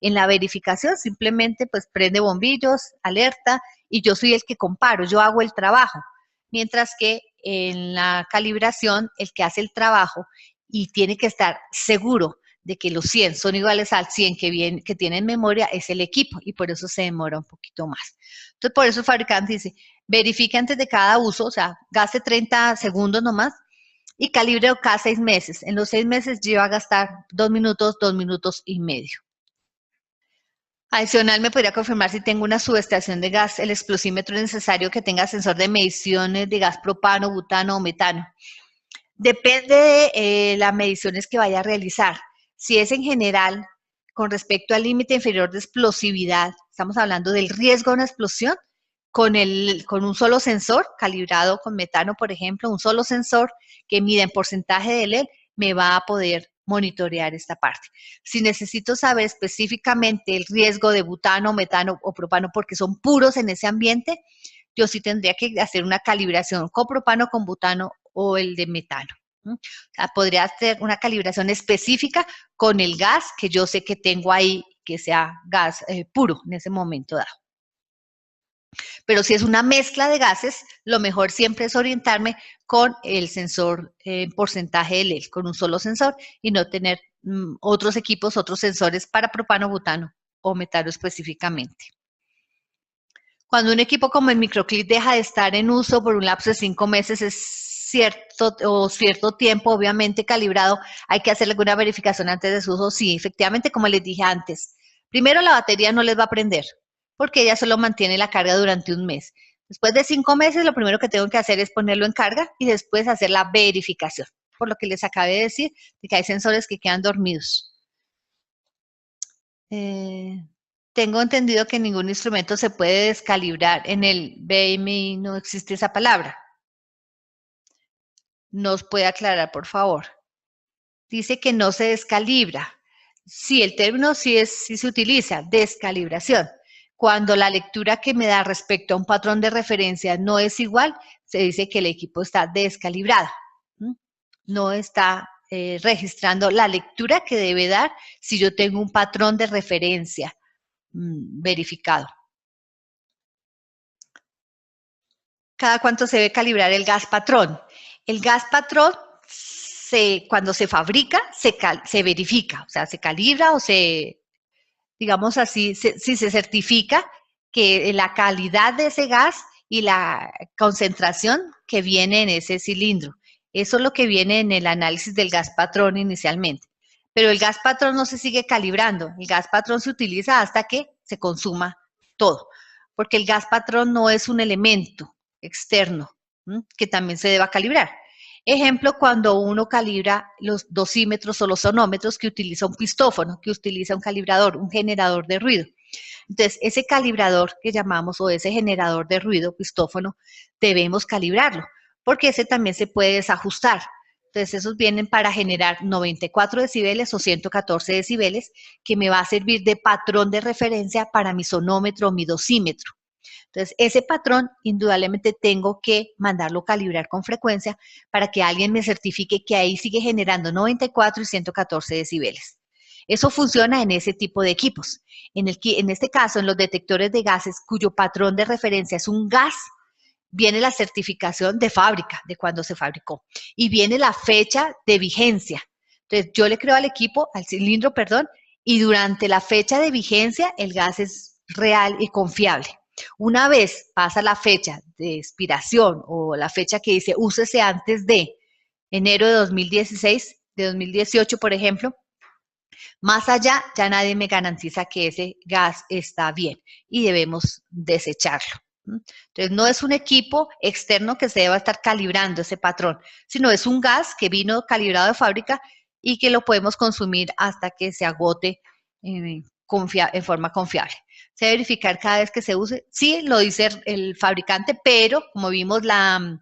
En la verificación simplemente pues prende bombillos, alerta, y yo soy el que comparo, yo hago el trabajo. Mientras que en la calibración, el que hace el trabajo y tiene que estar seguro de que los 100 son iguales al 100 que tienen memoria es el equipo, y por eso se demora un poquito más. Entonces, por eso el fabricante dice, verifique antes de cada uso, o sea, gaste 30 segundos nomás, y calibre cada 6 meses. En los 6 meses yo iba a gastar 2 minutos y medio. Adicional, ¿me podría confirmar si tengo una subestación de gas, el explosímetro necesario que tenga sensor de mediciones de gas propano, butano o metano? Depende de las mediciones que vaya a realizar. Si es en general, con respecto al límite inferior de explosividad, estamos hablando del riesgo de una explosión, con un solo sensor calibrado con metano, por ejemplo, un solo sensor que mida en porcentaje de LED, me va a poder monitorear esta parte. Si necesito saber específicamente el riesgo de butano, metano o propano, porque son puros en ese ambiente, yo sí tendría que hacer una calibración con propano, con butano o el de metano. O sea, podría hacer una calibración específica con el gas que yo sé que tengo ahí, que sea gas puro en ese momento dado. Pero si es una mezcla de gases, lo mejor siempre es orientarme con el sensor porcentaje de LED, con un solo sensor y no tener otros equipos, otros sensores para propano, butano o metano específicamente. Cuando un equipo como el microclip deja de estar en uso por un lapso de 5 meses, es cierto tiempo, obviamente calibrado, hay que hacer alguna verificación antes de su uso. Sí, efectivamente, como les dije antes, primero la batería no les va a prender, porque ella solo mantiene la carga durante un mes. Después de 5 meses, lo primero que tengo que hacer es ponerlo en carga y después hacer la verificación, por lo que les acabé de decir, de que hay sensores que quedan dormidos. Tengo entendido que ningún instrumento se puede descalibrar. En el BMI no existe esa palabra. ¿Nos puede aclarar, por favor? Dice que no se descalibra. Sí, el término sí se utiliza, descalibración. Cuando la lectura que me da respecto a un patrón de referencia no es igual, se dice que el equipo está descalibrado. No está registrando la lectura que debe dar si yo tengo un patrón de referencia verificado. ¿Cada cuánto se debe calibrar el gas patrón? El gas patrón, cuando se fabrica, se verifica, o sea, se calibra o digamos así, si se certifica que la calidad de ese gas y la concentración que viene en ese cilindro. Eso es lo que viene en el análisis del gas patrón inicialmente. Pero el gas patrón no se sigue calibrando. El gas patrón se utiliza hasta que se consuma todo, porque el gas patrón no es un elemento externo que también se deba calibrar. Ejemplo, cuando uno calibra los dosímetros o los sonómetros que utiliza un pistófono, que utiliza un calibrador, un generador de ruido. Entonces, ese calibrador que llamamos o ese generador de ruido, pistófono, debemos calibrarlo, porque ese también se puede desajustar. Entonces, esos vienen para generar 94 decibeles o 114 decibeles, que me va a servir de patrón de referencia para mi sonómetro o mi dosímetro. Entonces, ese patrón indudablemente tengo que mandarlo calibrar con frecuencia para que alguien me certifique que ahí sigue generando 94 y 114 decibeles. Eso funciona en ese tipo de equipos. En este caso, en los detectores de gases cuyo patrón de referencia es un gas, viene la certificación de fábrica, de cuando se fabricó, y viene la fecha de vigencia. Entonces, yo le creo al equipo, al cilindro, perdón, y durante la fecha de vigencia el gas es real y confiable. Una vez pasa la fecha de expiración o la fecha que dice úsese antes de enero de 2016, de 2018, por ejemplo, más allá ya nadie me garantiza que ese gas está bien y debemos desecharlo. Entonces, no es un equipo externo que se deba estar calibrando ese patrón, sino es un gas que vino calibrado de fábrica y que lo podemos consumir hasta que se agote en forma confiable. Se debe verificar cada vez que se use. Sí, lo dice el fabricante, pero como vimos las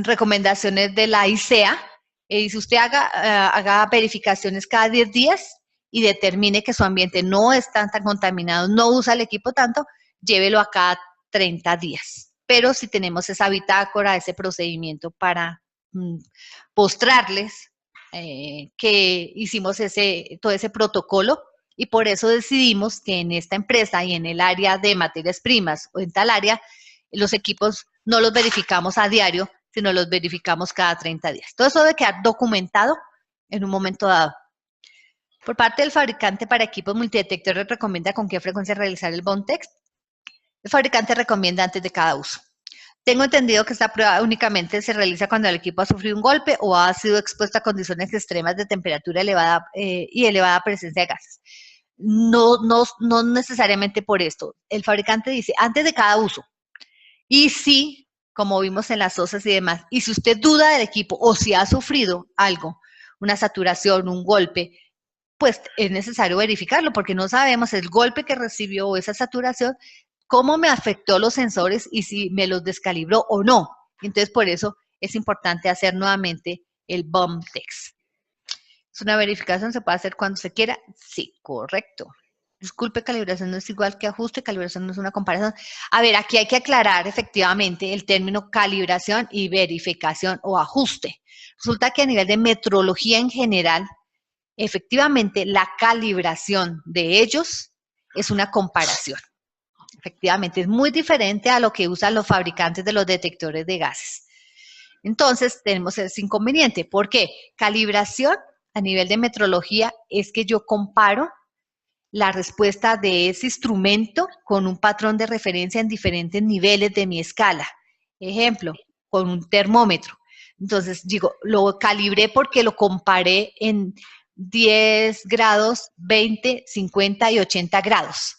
recomendaciones de la ICEA, dice usted haga verificaciones cada 10 días y determine que su ambiente no está tan contaminado, no usa el equipo tanto, llévelo a cada 30 días. Pero si tenemos esa bitácora, ese procedimiento para mostrarles que hicimos todo ese protocolo y por eso decidimos que en esta empresa y en el área de materias primas o en tal área, los equipos no los verificamos a diario, sino los verificamos cada 30 días. Todo eso debe quedar documentado en un momento dado. Por parte del fabricante para equipos multidetectores, recomienda con qué frecuencia realizar el bond test. El fabricante recomienda antes de cada uso. Tengo entendido que esta prueba únicamente se realiza cuando el equipo ha sufrido un golpe o ha sido expuesto a condiciones extremas de temperatura elevada y elevada presencia de gases. No necesariamente por esto. El fabricante dice, antes de cada uso, y si, como vimos en las OSAs y demás, y si usted duda del equipo o si ha sufrido algo, una saturación, un golpe, pues es necesario verificarlo porque no sabemos el golpe que recibió o esa saturación, cómo me afectó los sensores y si me los descalibró o no. Entonces, por eso es importante hacer nuevamente el bomb test. ¿Es una verificación? ¿Se puede hacer cuando se quiera? Sí, correcto. Disculpe, calibración no es igual que ajuste, calibración no es una comparación. A ver, aquí hay que aclarar efectivamente el término calibración y verificación o ajuste. Resulta que a nivel de metrología en general, efectivamente la calibración de ellos es una comparación. Efectivamente, es muy diferente a lo que usan los fabricantes de los detectores de gases. Entonces, tenemos ese inconveniente. ¿Por qué? Calibración a nivel de metrología es que yo comparo la respuesta de ese instrumento con un patrón de referencia en diferentes niveles de mi escala. Ejemplo, con un termómetro. Entonces, digo, lo calibré porque lo comparé en 10 grados, 20, 50 y 80 grados.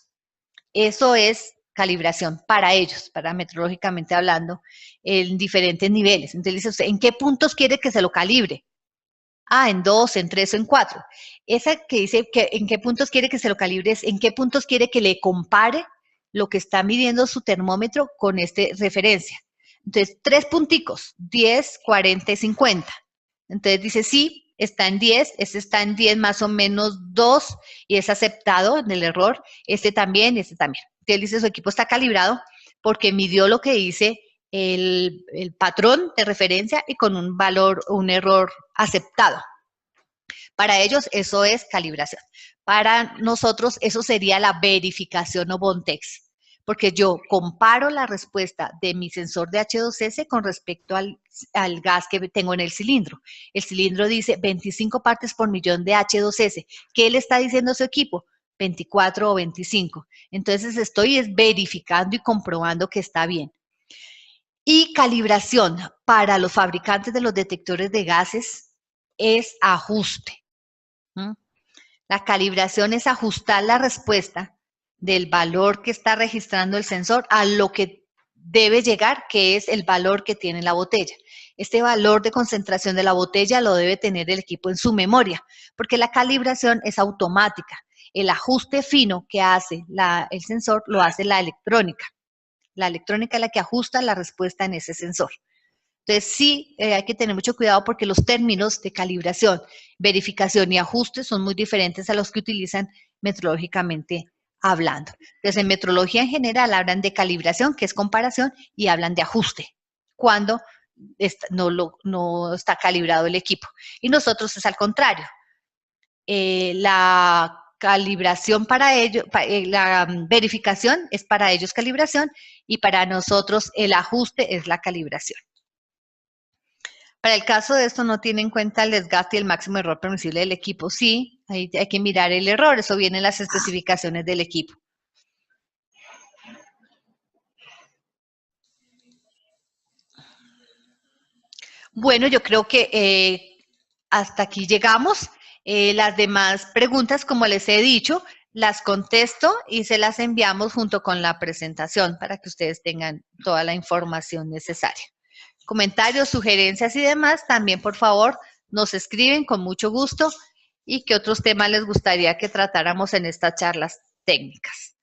Eso es calibración para ellos, metrológicamente hablando, en diferentes niveles. Entonces dice usted, ¿en qué puntos quiere que se lo calibre? Ah, en 2, en 3 o en 4. Esa que dice que en qué puntos quiere que se lo calibre es en qué puntos quiere que le compare lo que está midiendo su termómetro con este referencia. Entonces, 3 punticos, 10, 40 y 50. Entonces dice, sí, está en 10, este está en 10 más o menos 2 y es aceptado en el error, este también. Entonces dice, su equipo está calibrado porque midió lo que dice el patrón de referencia y con un valor, un error aceptado. Para ellos eso es calibración. Para nosotros eso sería la verificación o Bontex, porque yo comparo la respuesta de mi sensor de H2S con respecto al gas que tengo en el cilindro. El cilindro dice 25 partes por millón de H2S. ¿Qué le está diciendo a su equipo? 24 o 25. Entonces estoy verificando y comprobando que está bien. Y calibración para los fabricantes de los detectores de gases es ajuste. La calibración es ajustar la respuesta del valor que está registrando el sensor a lo que debe llegar, que es el valor que tiene la botella. Este valor de concentración de la botella lo debe tener el equipo en su memoria, porque la calibración es automática. El ajuste fino que hace el sensor lo hace la electrónica. La electrónica es la que ajusta la respuesta en ese sensor. Entonces, sí, hay que tener mucho cuidado porque los términos de calibración, verificación y ajuste son muy diferentes a los que utilizan metrológicamente hablando. Entonces, en metrología en general hablan de calibración, que es comparación, y hablan de ajuste, cuando no está calibrado el equipo. Y nosotros es al contrario. La calibración para ellos, la verificación es para ellos calibración y para nosotros el ajuste es la calibración. Para el caso de esto no tiene en cuenta el desgaste y el máximo error permisible del equipo. Sí, ahí hay que mirar el error, eso viene en las especificaciones del equipo. Bueno, yo creo que hasta aquí llegamos. Las demás preguntas, como les he dicho, las contesto y se las enviamos junto con la presentación para que ustedes tengan toda la información necesaria. Comentarios, sugerencias y demás, también por favor nos escriben con mucho gusto y qué otros temas les gustaría que tratáramos en estas charlas técnicas.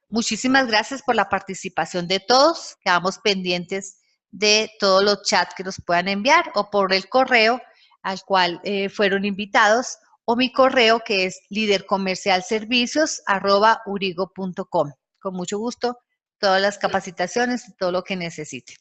Muchísimas gracias por la participación de todos. Quedamos pendientes de todos los chats que nos puedan enviar o por el correo al cual fueron invitados o mi correo que es lidercomercialservicios@urigo.com. Con mucho gusto, todas las capacitaciones y todo lo que necesiten.